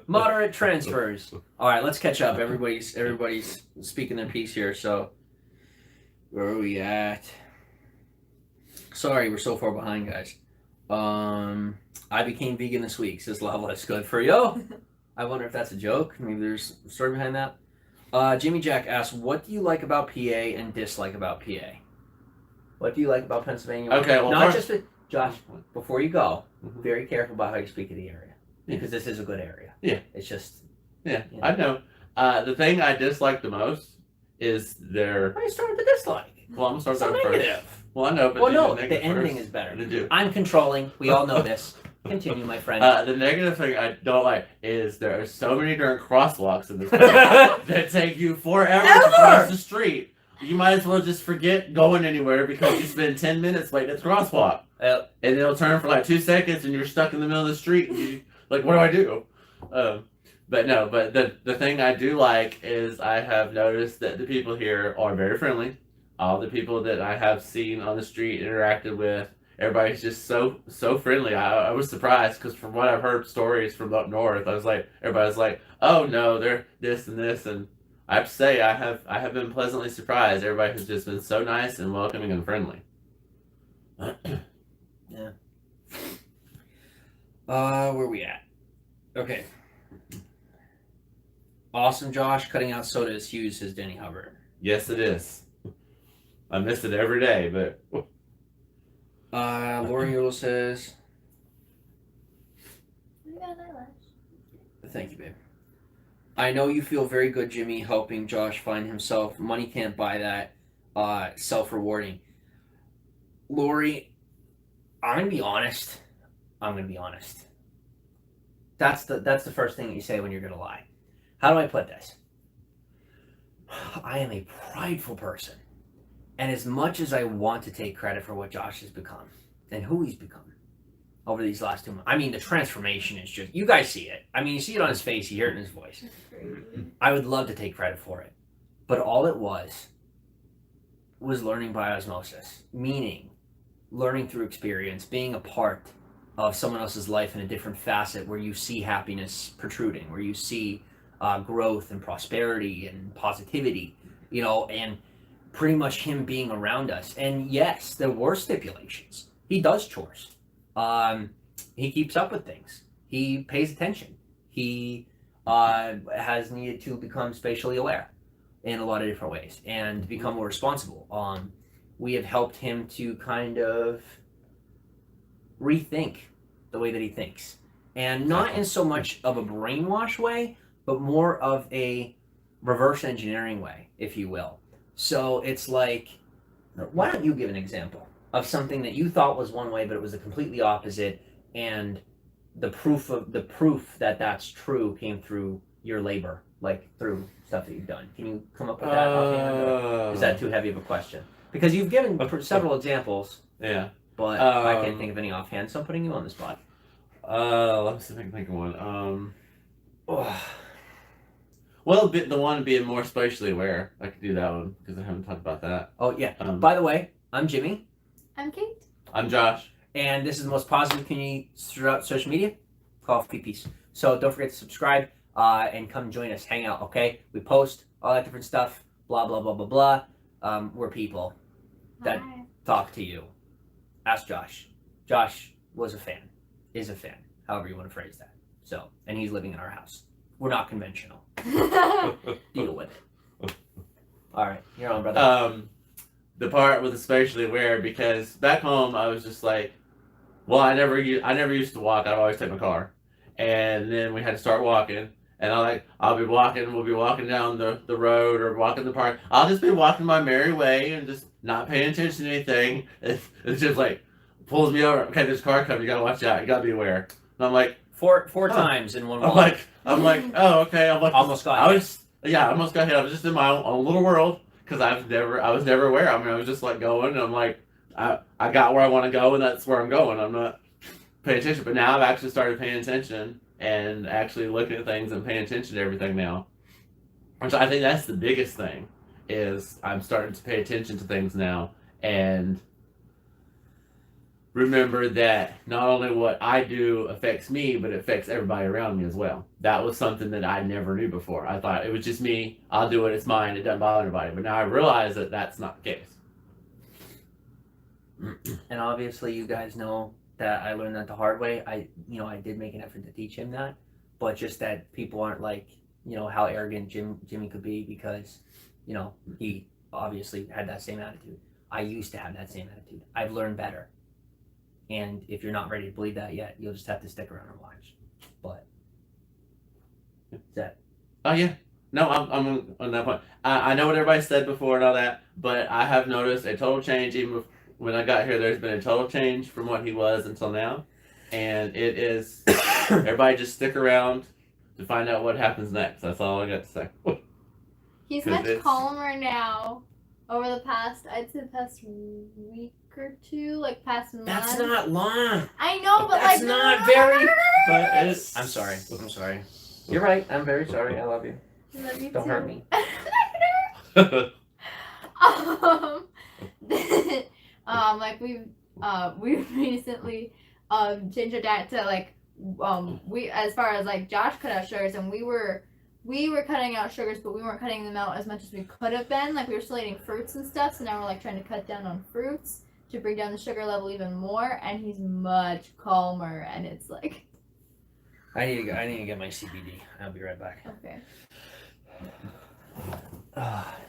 Moderate transfers. All right, let's catch up. Everybody's speaking their piece here. So where are we at? Sorry, we're so far behind, guys. I became vegan this week, says Lava. That's good for you. I wonder if that's a joke. Maybe there's a story behind that. Jimmy Jack asks, what do you like about PA and dislike about PA? What do you like about Pennsylvania? Okay, well, not just Josh, before you go, very careful about how you speak of the area. Because this is a good area. Yeah. It's just... Yeah, I know. The thing I dislike the most is their... Why you start with the dislike? Well, I'm going to start so with negative. First. Well, I know, but the ending is better. They do. I'm controlling. We all know this. Continue, my friend. The negative thing I don't like is there are so many darn crosswalks in this place that take you forever to cross the street. You might as well just forget going anywhere because you spend 10 minutes waiting at the crosswalk. And it'll turn for like 2 seconds and you're stuck in the middle of the street. And you, like, what do? But the thing I do like is I have noticed that the people here are very friendly. All the people that I have seen on the street, interacted with, everybody's just so friendly. I was surprised because from what I've heard stories from up north, everybody's like, oh no, they're this and this, and I have to say I have been pleasantly surprised. Everybody has just been so nice and welcoming and friendly. Yeah. Where we at? Okay. Awesome, Josh. Cutting out soda is huge, says Denny Hubbard. Yes, it is. I miss it every day, but Lauren Yule says, You got an eyelash. thank you, babe. I know you feel very good, Jimmy, helping Josh find himself. Money can't buy that. Self-rewarding. Lori, I'm gonna be honest. That's the first thing that you say when you're gonna lie. How do I put this? I am a prideful person. And as much as I want to take credit for what Josh has become and who he's become over these last 2 months, I mean, the transformation is just, you guys see it. I mean, you see it on his face, you hear it in his voice. That's crazy. I would love to take credit for it. But all it was learning by osmosis, meaning learning through experience, being a part of someone else's life in a different facet where you see happiness protruding, where you see growth and prosperity and positivity, and pretty much him being around us. And yes, there were stipulations. He does chores. He keeps up with things. He pays attention. He has needed to become spatially aware in a lot of different ways and become more responsible. We have helped him to kind of rethink the way that he thinks. And not in so much of a brainwash way, but more of a reverse engineering way, if you will. So it's like, why don't you give an example of something that you thought was one way, but it was the completely opposite, and the proof that that's true came through your labor, like through stuff that you've done. Can you come up with that offhand, or is that too heavy of a question? Because you've given several examples. Yeah. But I can't think of any offhand, so I'm putting you on the spot. Let me see if I can think of one. Well, the one being more spatially aware. I could do that one because I haven't talked about that. Oh, yeah. By the way, I'm Jimmy. I'm Kate. I'm Josh. And this is the most positive community throughout social media. Coffee Peace. So don't forget to subscribe and come join us. Hang out, okay? We post all that different stuff. Blah, blah, blah, blah, blah. We're people that talk to you. Ask Josh. Josh was a fan. Is a fan. However you want to phrase that. So, and he's living in our house. We're not conventional. Deal with it. All right, you're on, brother. The part with the spatially aware, because back home I was just like, well, I never used to walk. I'd always take my car, and then we had to start walking. And we'll be walking down the road or walking the park. I'll just be walking my merry way and just not paying attention to anything. It's just like pulls me over. Okay, there's a car coming. You gotta watch out. You gotta be aware. And I'm like four times in one walk. I'm like, oh, okay. I'm like, almost got hit. I almost got hit. I was just in my own little world because I was never aware. I mean, I was just like going. And I'm like, I got where I want to go, and that's where I'm going. I'm not paying attention. But now I've actually started paying attention and actually looking at things and paying attention to everything now. So I think that's the biggest thing, is I'm starting to pay attention to things now and remember that not only what I do affects me, but it affects everybody around me as well. That was something that I never knew before. I thought it was just me. I'll do it. It's mine. It doesn't bother anybody. But now I realize that that's not the case. And obviously you guys know that I learned that the hard way. I did make an effort to teach him that, but just that people aren't like, how arrogant Jimmy could be because, he obviously had that same attitude. I used to have that same attitude. I've learned better. And if you're not ready to believe that yet, you'll just have to stick around and watch. But is that? Oh yeah. No, I'm on that point. I know what everybody said before and all that, but I have noticed a total change. Even when I got here, there's been a total change from what he was until now, and it is. Everybody just stick around to find out what happens next. That's all I got to say. He's much calmer now. Over the past, I'd say the past week or two, like past month. That's not long. I know, but that's like not very. But it's. I'm sorry. You're right. I'm very sorry. I love you. Love you Don't too. hurt me. Like we've recently changed our diet to like we, as far as like Josh cut out sugars, and we were cutting out sugars, but we weren't cutting them out as much as we could have been. Like we were still eating fruits and stuff, so now we're like trying to cut down on fruits to bring down the sugar level even more, and he's much calmer, and it's like I need to get my CBD. I'll be right back. okay.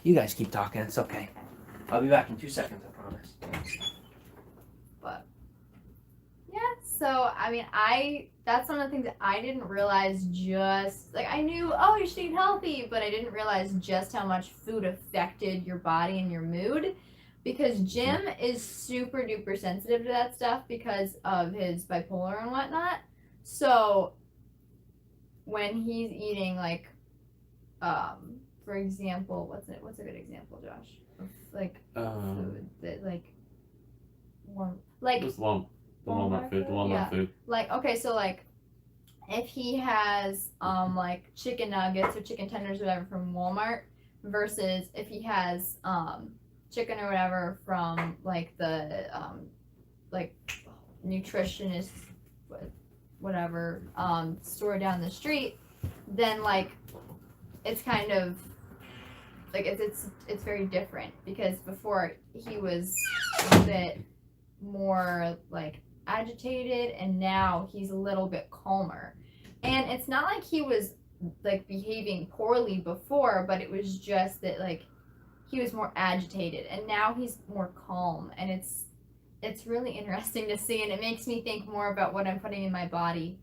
You guys keep talking. It's okay. I'll be back in 2 seconds, I promise. But yeah, so I mean, that's one of the things that I didn't realize. Just like I knew, oh, you should eat healthy, but I didn't realize just how much food affected your body and your mood. Because Jim is super duper sensitive to that stuff because of his bipolar and whatnot. So when he's eating, like, for example, what's a good example, Josh? Of, like, food that, like, Just the Walmart food. The Walmart food. Like, okay, so, like, if he has, like, chicken nuggets or chicken tenders or whatever from Walmart versus if he has, chicken or whatever from, like, the, like, nutritionist, whatever, store down the street, then, like, it's kind of, like, it's very different because before he was a bit more, like, agitated, and now he's a little bit calmer. And it's not like he was, like, behaving poorly before, but it was just that, like, he was more agitated, and now he's more calm, and it's really interesting to see, and it makes me think more about what I'm putting in my body.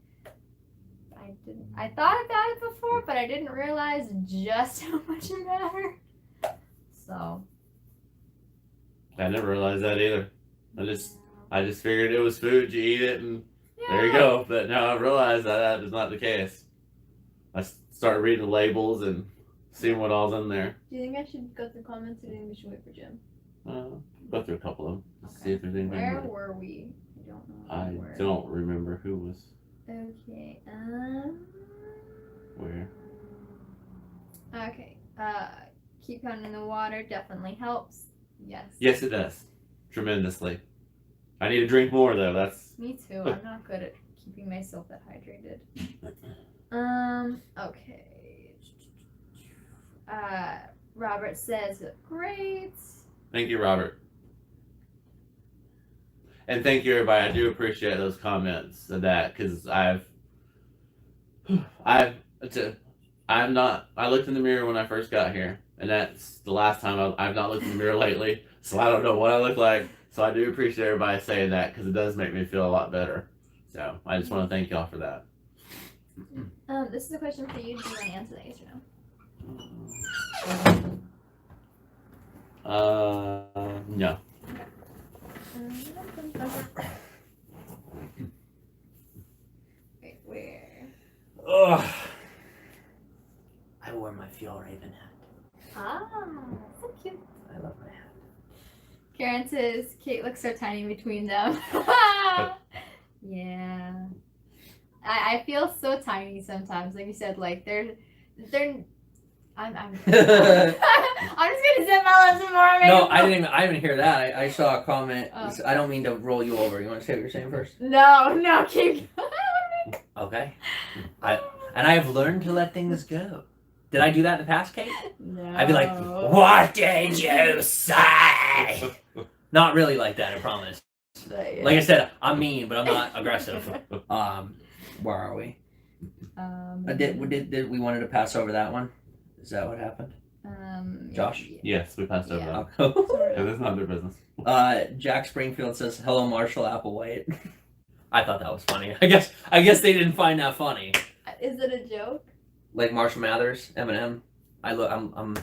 I thought about it before, but I didn't realize just how much it mattered. So I never realized that either. I just figured it was food, you eat it, and there you go. But now I realize that is not the case. I started reading the labels and seeing what all's in there. Do you think I should go through comments, or do you think we should wait for Jim? Go through a couple of them. Okay. See if there's anything. Where were we? I don't know. I don't remember who was Okay. where. Okay. Keep pounding the water definitely helps. Yes. Yes, it does. Tremendously. I need to drink more though. That's Me too. I'm not good at keeping myself that hydrated. Okay. Robert says, great. Thank you, Robert. And thank you, everybody. I do appreciate those comments of that because I looked in the mirror when I first got here, and that's the last time I've not looked in the mirror lately, so I don't know what I look like. So I do appreciate everybody saying that because it does make me feel a lot better. So I just want to thank y'all for that. This is a question for you. Do you want to answer that, yes or no? No. Wait, where? Ugh. I wore my Fjallraven hat. Ah, so cute. I love my hat. Karen says, Kate looks so tiny between them. Yeah. I feel so tiny sometimes. Like you said, like they're I'm I'm just gonna zip my lips some more. No, I didn't hear that. I saw a comment. Oh. I don't mean to roll you over. You want to say what you're saying first? No, keep going. Okay. And I have learned to let things go. Did I do that in the past, Kate? No. I'd be like, "What did you say?" Not really like that, I promise. But, yeah. Like I said, I'm mean, but I'm not aggressive. Where are we? Did we wanted to pass over that one? Is that what happened? Josh? Yeah. Yes, we passed over that. Okay. Yeah, that's not their business. Jack Springfield says, "Hello, Marshall Applewhite." I thought that was funny. I guess they didn't find that funny. Is it a joke? Like Marshall Mathers, Eminem. I'm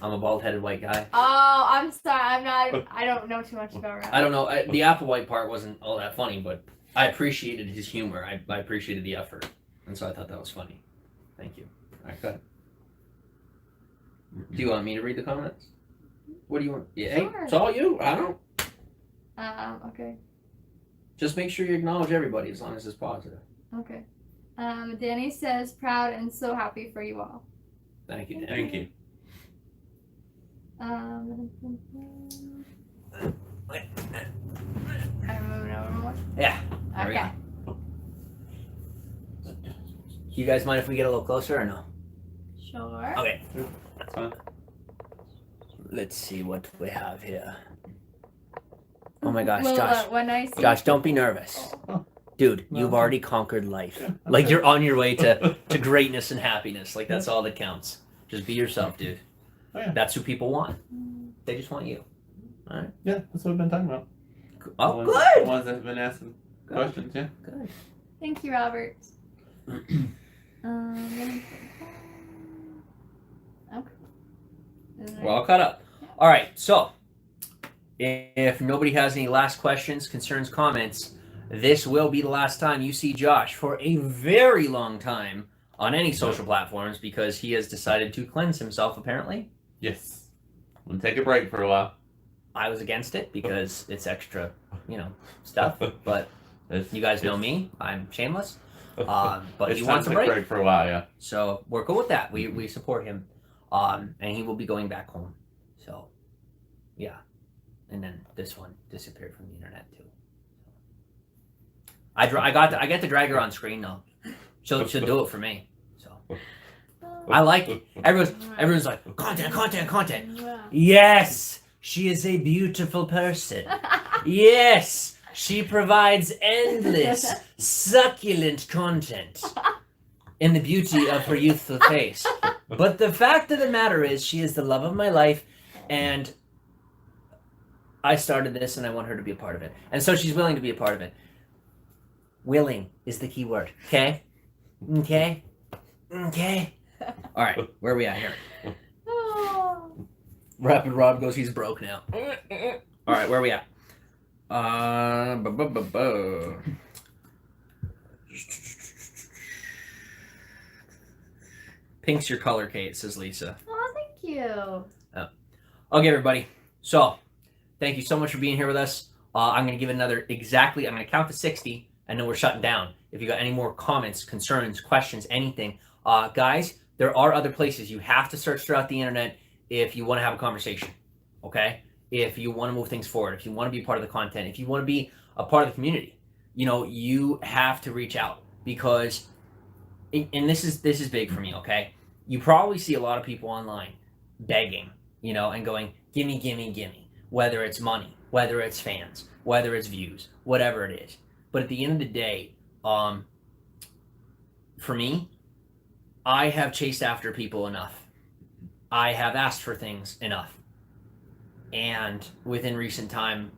a bald-headed white guy. Oh, I'm sorry. I don't know too much about rap. I don't know. The Applewhite part wasn't all that funny, but I appreciated his humor. I appreciated the effort, and so I thought that was funny. Thank you. All right, go ahead. Do you want me to read the comments? What do you want? Yeah, Sure. Hey, it's all you. I don't. Okay. Just make sure you acknowledge everybody as long as it's positive. Okay. Danny says, proud and so happy for you all. Thank you. Dan. Thank you. I'm moving over more. Yeah. There we Okay. go. You guys mind if we get a little closer or no? Sure. Okay. That's fine. Let's see what we have here. Oh my gosh, Well, Josh. when I see Josh, don't be nervous. Dude, you've No. already conquered life. Like you're on your way to greatness and happiness. Like that's all that counts. Just be yourself, dude. Oh, yeah. That's who people want. They just want you. All right. Yeah, that's what we've been talking about. Oh, The good. ones that have been asking questions, yeah. Good. Thank you, Robert. Okay. Is there- We're all caught up. All right. So, if nobody has any last questions, concerns, comments, this will be the last time you see Josh for a very long time on any social platforms because he has decided to cleanse himself, apparently. Yes. We'll take a break for a while. I was against it because it's extra, stuff. But you guys know me. I'm shameless. But It's he time wants to a take break. for a while, yeah. So we're cool with that. We support him. And he will be going back home. So, yeah. And then this one disappeared from the internet too. I get to drag her on screen though. She'll do it for me. So I like it. Everyone's like content. Wow. Yes, she is a beautiful person. Yes, she provides endless, succulent content in the beauty of her youthful face. But the fact of the matter is, she is the love of my life, and I started this, and I want her to be a part of it. And so she's willing to be a part of it. Willing is the key word. Okay? Okay? Okay? All right, where are we at here? Oh. Rapid Rob goes, he's broke now. All right, where are we at? Pink's your color, Kate, says Lisa. Oh, thank you. Okay, everybody. So, thank you so much for being here with us. I'm going to give it I'm going to count to 60, and then we're shutting down. If you got any more comments, concerns, questions, anything. Guys, there are other places. You have to search throughout the internet if you want to have a conversation, okay? If you want to move things forward, if you want to be part of the content, if you want to be a part of the community, you have to reach out because, and this is big for me, okay? You probably see a lot of people online begging, and going, gimme, whether it's money, whether it's fans, whether it's views, whatever it is. But at the end of the day, for me, I have chased after people enough. I have asked for things enough. And within recent time,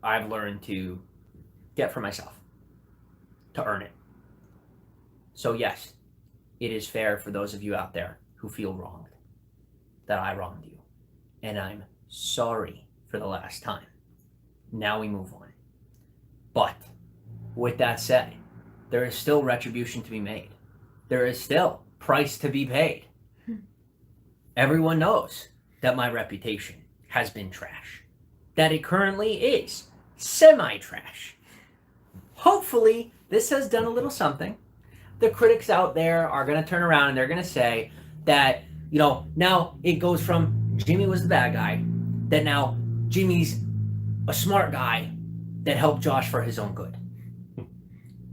I've learned to get for myself, to earn it. So yes, it is fair for those of you out there who feel wronged that I wronged you. And I'm sorry for the last time. Now we move on. But with that said, there is still retribution to be made. There is still price to be paid. Everyone knows that my reputation has been trash. That it currently is semi-trash. Hopefully, this has done a little something. The critics out there are going to turn around and they're going to say that, now it goes from Jimmy was the bad guy, that now Jimmy's a smart guy that helped Josh for his own good.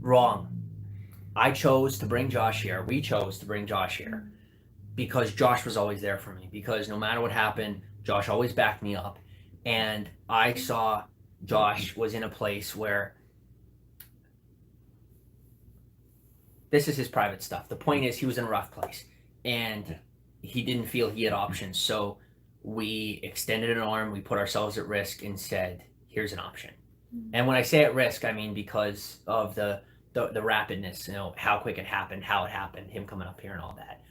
Wrong. I chose to bring Josh here. We chose to bring Josh here because Josh was always there for me. Because no matter what happened, Josh always backed me up. And I saw Josh was in a place where this is his private stuff. The point is he was in a rough place and he didn't feel he had options. So we extended an arm, we put ourselves at risk and said, here's an option. And when I say at risk, I mean because of the rapidness, how quick it happened, how it happened, him coming up here and all that.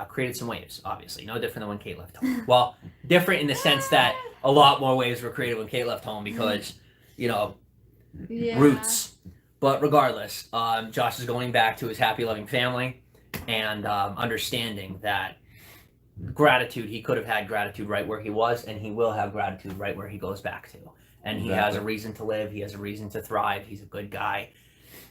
Created some waves, obviously. No different than when Kate left home. Well, different in the sense that a lot more waves were created when Kate left home because, roots. But regardless, Josh is going back to his happy, loving family and understanding that gratitude, he could have had gratitude right where he was, and he will have gratitude right where he goes back to. And he has a reason to live. He has a reason to thrive. He's a good guy.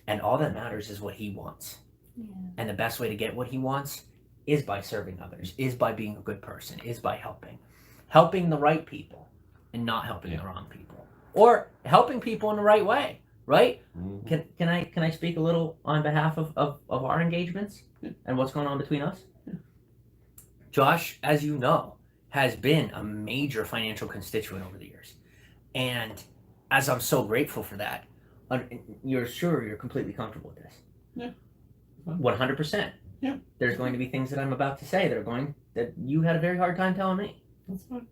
And all that matters is what he wants. Yeah. And the best way to get what he wants is by serving others, is by being a good person, is by helping the right people and not helping the wrong people, or helping people in the right way, right? Mm-hmm. Can I speak a little on behalf of our engagements and what's going on between us? Josh, as you know, has been a major financial constituent over the years. And as I'm so grateful for that, you're sure you're completely comfortable with this? Yeah. 100%. Yeah. There's going to be things that I'm about to say that you had a very hard time telling me. That's fine.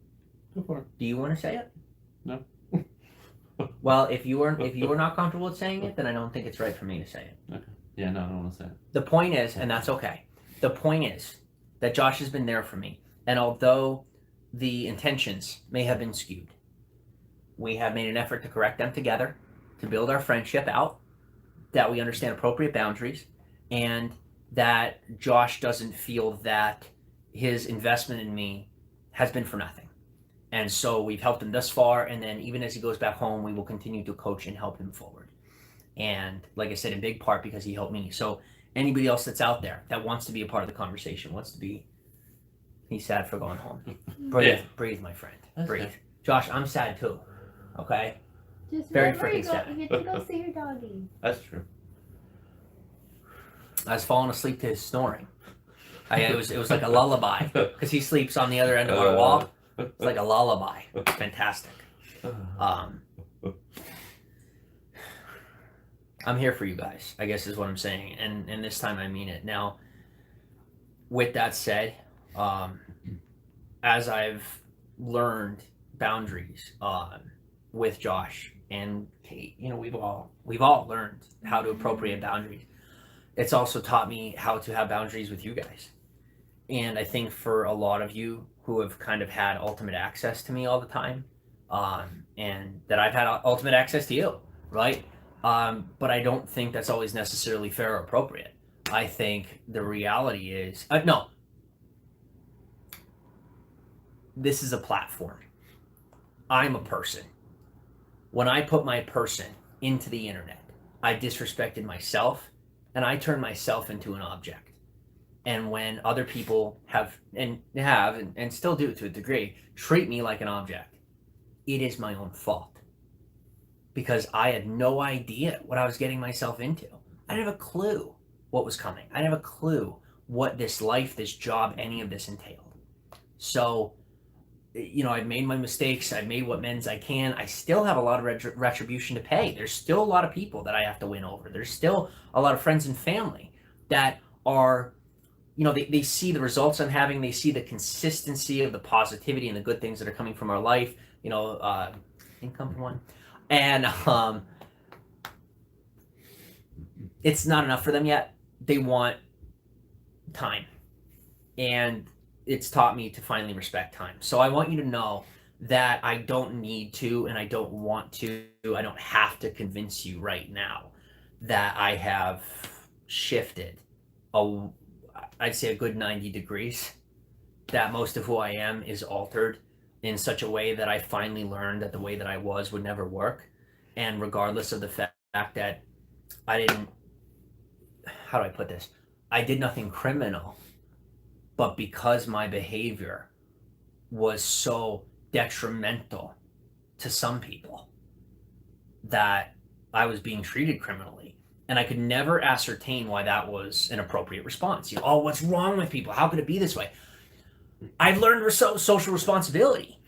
Go for it. Do you want to say it? No. Well, if you were not comfortable with saying it, then I don't think it's right for me to say it. Okay. Yeah, no, I don't want to say it. The point is, and that's okay. The point is that Josh has been there for me, and although the intentions may have been skewed, we have made an effort to correct them together, to build our friendship out, that we understand appropriate boundaries, and that Josh doesn't feel that his investment in me has been for nothing. And so we've helped him thus far, and then even as he goes back home, we will continue to coach and help him forward. And like I said, in big part because he helped me. So anybody else that's out there that wants to be a part of the conversation, he's sad for going home. Breathe, Yeah. breathe, my friend. That's Breathe. okay. Josh, I'm sad too. Okay? Just Very remember freaking sad. you get to go see your doggy. That's true. I was falling asleep to his snoring. It was like a lullaby because he sleeps on the other end of our wall. It's like a lullaby. It's fantastic. I'm here for you guys, I guess is what I'm saying, and this time I mean it. Now, with that said, as I've learned boundaries with Josh and Kate, we've all learned how to appropriate boundaries. It's also taught me how to have boundaries with you guys. And I think for a lot of you who have kind of had ultimate access to me all the time, and that I've had ultimate access to you, right? But I don't think that's always necessarily fair or appropriate. I think the reality is, no, this is a platform. I'm a person. When I put my person into the internet, I disrespected myself and I turned myself into an object. And when other people have and still do to a degree, treat me like an object, it is my own fault. Because I had no idea what I was getting myself into. I didn't have a clue what was coming. I didn't have a clue what this life, this job, any of this entailed. So, I've made my mistakes. I've made what amends I can. I still have a lot of retribution to pay. There's still a lot of people that I have to win over. There's still a lot of friends and family that are, they see the results I'm having. They see the consistency of the positivity and the good things that are coming from our life. Income for one. And it's not enough for them yet. They want time. And it's taught me to finally respect time. So I want you to know that I don't need to, and I don't want to, I don't have to convince you right now that I have shifted, I'd say a good 90 degrees, that most of who I am is altered in such a way that I finally learned that the way that I was would never work. And regardless of the fact that I did nothing criminal, but because my behavior was so detrimental to some people that I was being treated criminally. And I could never ascertain why that was an appropriate response. What's wrong with people? How could it be this way? I've learned social responsibility,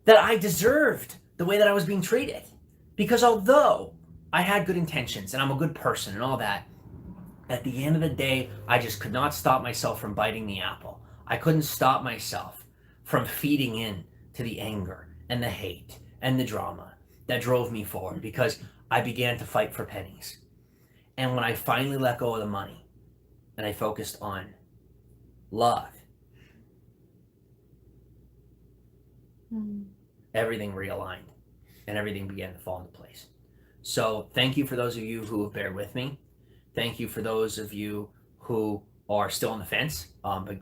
that I deserved the way that I was being treated. Because although I had good intentions and I'm a good person and all that, at the end of the day, I just could not stop myself from biting the apple. I couldn't stop myself from feeding in to the anger and the hate and the drama that drove me forward, because I began to fight for pennies. And when I finally let go of the money and I focused on love, everything realigned and everything began to fall into place. So thank you for those of you who have bared with me. Thank you for those of you who are still on the fence, but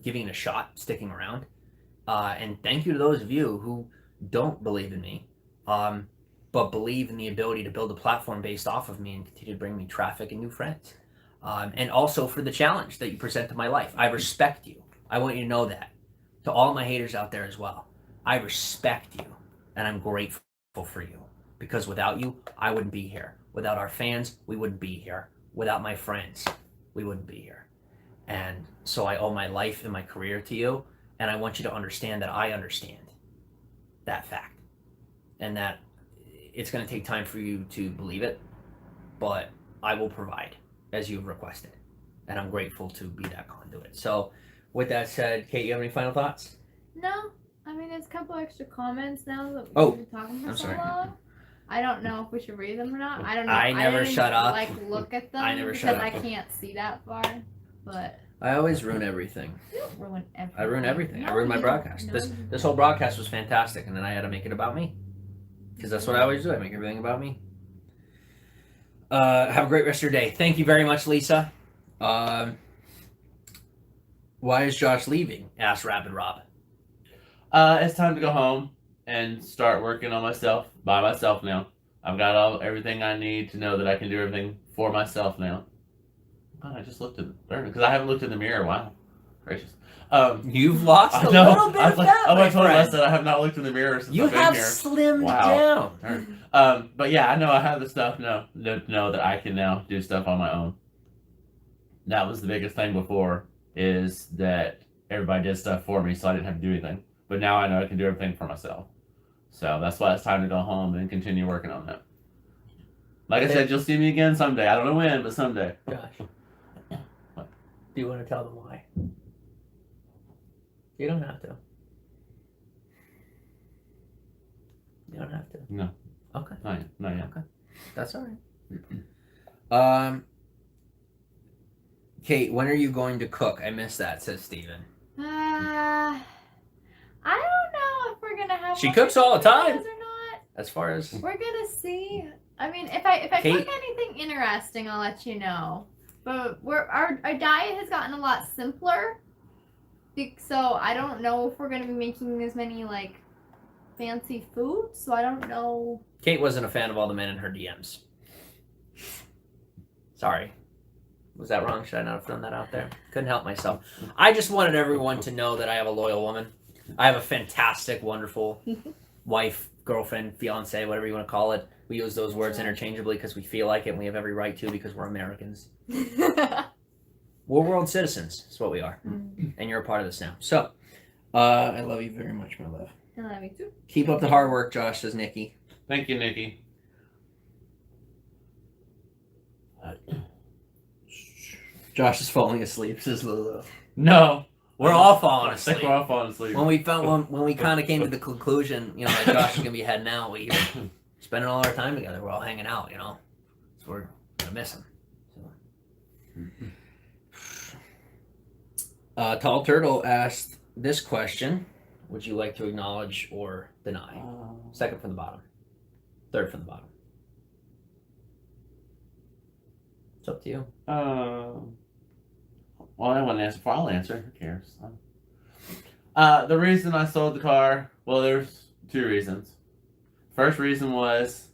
giving it a shot, sticking around. And thank you to those of you who don't believe in me, but believe in the ability to build a platform based off of me and continue to bring me traffic and new friends. And also for the challenge that you present to my life. I respect you. I want you to know that. To all my haters out there as well, I respect you and I'm grateful for you, because without you, I wouldn't be here. Without our fans, we wouldn't be here. Without my friends, we wouldn't be here. And so I owe my life and my career to you. And I want you to understand that I understand that fact, and that it's going to take time for you to believe it, but I will provide as you've requested. And I'm grateful to be that conduit. So with that said, Kate, you have any final thoughts? No, I mean, there's a couple extra comments now that Oh, we've been talking for I'm so sorry. long. I don't know if we should read them or not. I don't know. I never didn't, shut up. Like look at them I never because shut I up. can't see that far. But I always ruin everything. you don't ruin everything. I ruin everything. I No, ruin my you broadcast. don't. This No, you this whole broadcast was fantastic, and then I had to make it about me. Because that's what I always do. I make everything about me. Have a great rest of your day. Thank you very much, Lisa. Why is Josh leaving? Asked Rapid Rob. It's time to go home and start working on myself by myself now. I've got everything I need to know that I can do everything for myself now. Oh, I just looked at because I haven't looked in the mirror. Wow, gracious. You've lost I a know. little bit of fat, I my told Les friend. that I have not looked in the mirror since You I've been have here. slimmed Wow. down. But yeah, I know I have the stuff now to know that I can now do stuff on my own. That was the biggest thing before, is that everybody did stuff for me, so I didn't have to do anything. But now I know I can do everything for myself. So that's why it's time to go home and continue working on that. Like I said, you'll see me again someday. I don't know when, but someday. Josh, do you want to tell them why? You don't have to. You don't have to. No. Okay. Not yet. Okay. That's all right. Kate, when are you going to cook? I missed that, says Steven. I don't know if we're gonna have. She one cooks all the time. or not. As far as We're gonna see. I mean, if I Kate- cook anything interesting, I'll let you know. But our diet has gotten a lot simpler. So I don't know if we're gonna be making as many like fancy foods. So I don't know. Kate wasn't a fan of all the men in her DMs. Sorry. Was that wrong? Should I not have thrown that out there? Couldn't help myself. I just wanted everyone to know that I have a loyal woman. I have a fantastic, wonderful wife, girlfriend, fiance, whatever you want to call it. We use those words interchangeably because we feel like it, and we have every right to because we're Americans. We're world citizens. That's what we are. And you're a part of this now. So, I love you very much, my love. I love you too. Keep up the hard work, Josh, says Nikki. Thank you, Nikki. Josh is falling asleep, says Lulu. No. We're all falling I think asleep. we're all falling asleep. When we found when we kind of came to the conclusion, you know, that Josh is gonna be heading out, we spending all our time together. We're all hanging out, you know. So we're gonna miss him. So. Tall Turtle asked this question: would you like to acknowledge or deny? Second from the bottom. Third from the bottom. It's up to you. Well, I want to answer. I'll answer. Who cares? The reason I sold the car, well, there's two reasons. First reason was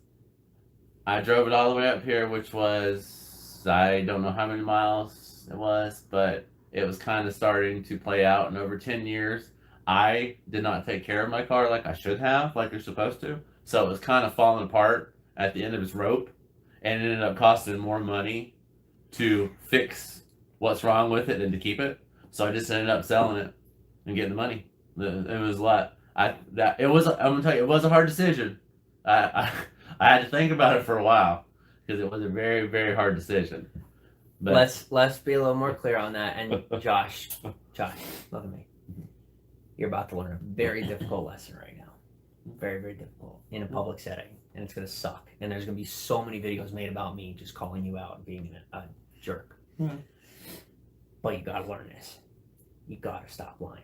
I drove it all the way up here, which was, I don't know how many miles it was, but it was kind of starting to play out. And over 10 years, I did not take care of my car like I should have, like you're supposed to. So it was kind of falling apart at the end of its rope, and it ended up costing more money to fix what's wrong with it than to keep it. So I just ended up selling it and getting the money. It was a lot. I'm gonna tell you, it was a hard decision. I had to think about it for a while because it was a very, very hard decision. But Let's be a little more clear on that. And Josh, look at me. You're about to learn a very difficult lesson right now. Very, very difficult in a public setting, and it's gonna suck. And there's gonna be so many videos made about me just calling you out and being a jerk. Hmm. But you gotta learn this. You gotta stop lying.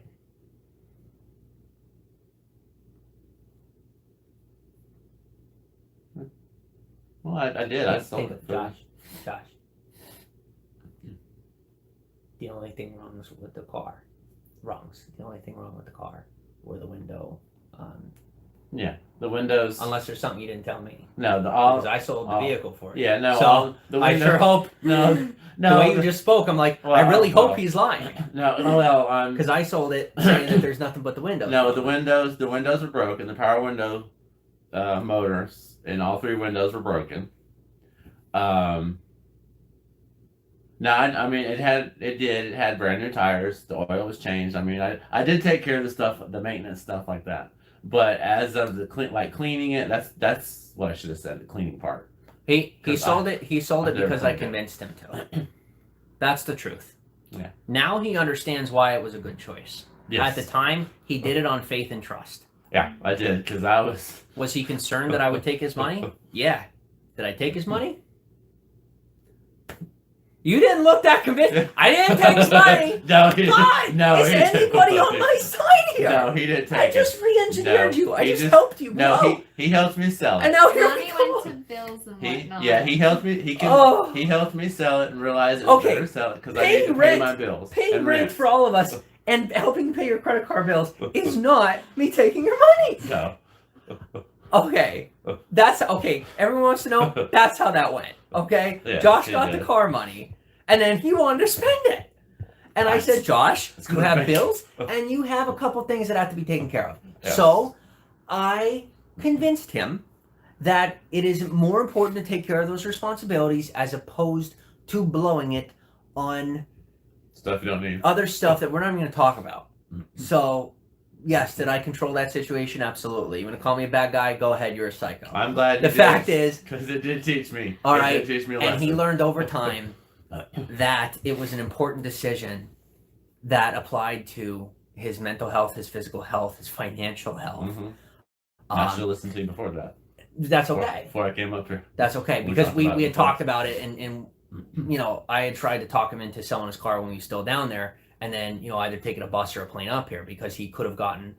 well, I did. I sold it. Josh. The only thing wrong was with the car. The only thing wrong with the car were the window. Yeah, the windows. Unless there's something you didn't tell me. No, Because I sold the vehicle for it. Yeah, no. So the I window, sure hope. No, The way you just spoke, I'm like, Well, I really well. hope he's lying. No, well, Because I sold it saying that there's nothing but the windows. no, the windows were broken. The power window motors in all three windows were broken. No, I mean it had brand new tires. The oil was changed. I mean, I did take care of the stuff, the maintenance stuff like that. But as of the cleaning it, that's what I should have said, the cleaning part. He sold it because I everything. convinced him to. That's the truth. Yeah. Now he understands why it was a good choice. At the time, he did it on faith and trust. Yeah, I did, because I was... Was he concerned that I would take his money? Yeah. Did I take his money? You didn't look that convinced. I didn't take his money. No, he God, didn't. No, is he didn't. anybody on my side here? No, he didn't take I just re-engineered you. I just helped you. No, he helped me sell it. And now here Money we go. went to bills and He whatnot. helped me. He helped me sell it and realize it was better to sell it because I need to pay my bills. Paying and rent for all of us and helping you pay your credit card bills is not me taking your money. No. Okay, that's okay. Everyone wants to know that's how that went. Okay, Yeah, Josh he got did. the car money, and then he wanted to spend it. And I said, Josh, That's you good have bank. bills, and you have a couple things that have to be taken care of. Yeah. So I convinced him that it is more important to take care of those responsibilities as opposed to blowing it on Stuff you don't need. other stuff that we're not even going to talk about. So, yes, did I control that situation? Absolutely. You want to call me a bad guy? Go ahead. You're a psycho. I'm glad The fact is, because it did teach me. All It right, did teach me a lesson. and he learned over time that it was an important decision that applied to his mental health, his physical health, his financial health. Mhm. I should have listened to you before that. That's okay. Before I came up here. That's okay We because talked we about it had before. talked about it, and you know, I had tried to talk him into selling his car when he was still down there, and then, you know, either taking a bus or a plane up here because he could have gotten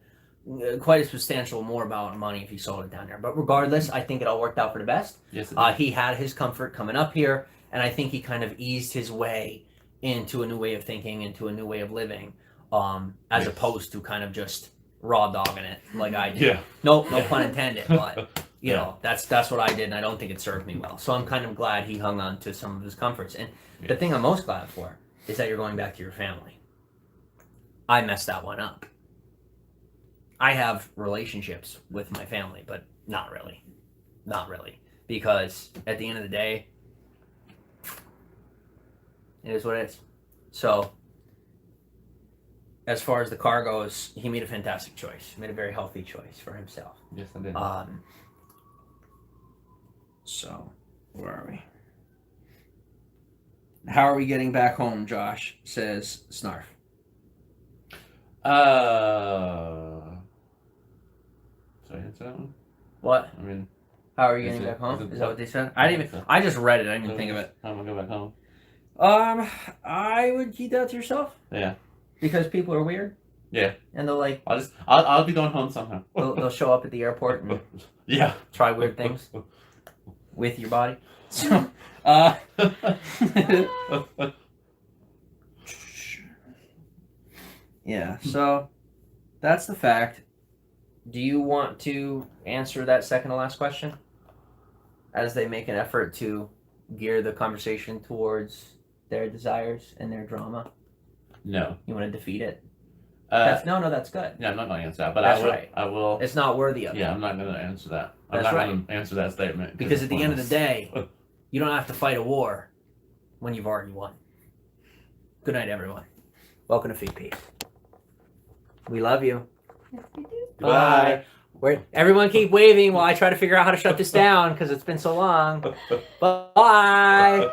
quite a substantial more amount of money if he sold it down there. But regardless, I think it all worked out for the best. Yes, it did. He had his comfort coming up here, and I think he kind of eased his way into a new way of thinking, into a new way of living, as Yes. opposed to kind of just raw dogging it like I did. Yeah. No pun intended, but you Yeah. know, that's what I did, and I don't think it served me well. So I'm kind of glad he hung on to some of his comforts. And the Yeah. thing I'm most glad for is that you're going back to your family. I messed that one up. I have relationships with my family, but not really. Not really. Because at the end of the day, it is what it is. So, as far as the car goes, he made a fantastic choice. He made a very healthy choice for himself. Yes, I did. So, where are we? How are we getting back home, Josh? Says Snarf. Should I answer that one? What? I mean, How are you Is getting it- back home? is it Is that what- what they said? I didn't even. I just read it. I didn't even think of it. How am I going to go back home? I would keep that to yourself Yeah. because people are weird. Yeah. And they'll like I'll be going home somehow. they'll show up at the airport and Yeah. try weird things with your body. So, yeah. So that's the fact. Do you want to answer that second to last question? As they make an effort to gear the conversation towards their desires and their drama, No. you want to defeat it. No, That's good. I'm not going to answer that, but That's I will. right. I will. It's not worthy of it. Yeah, I'm not going to answer that. I'm That's not going to answer that statement. Because at the end of the it's day, you don't have to fight a war when you've already won. Good night, everyone. Welcome to Feed Peace. We love you. Yes, we do. Bye. Everyone keep waving while I try to figure out how to shut this down because it's been so long. Bye.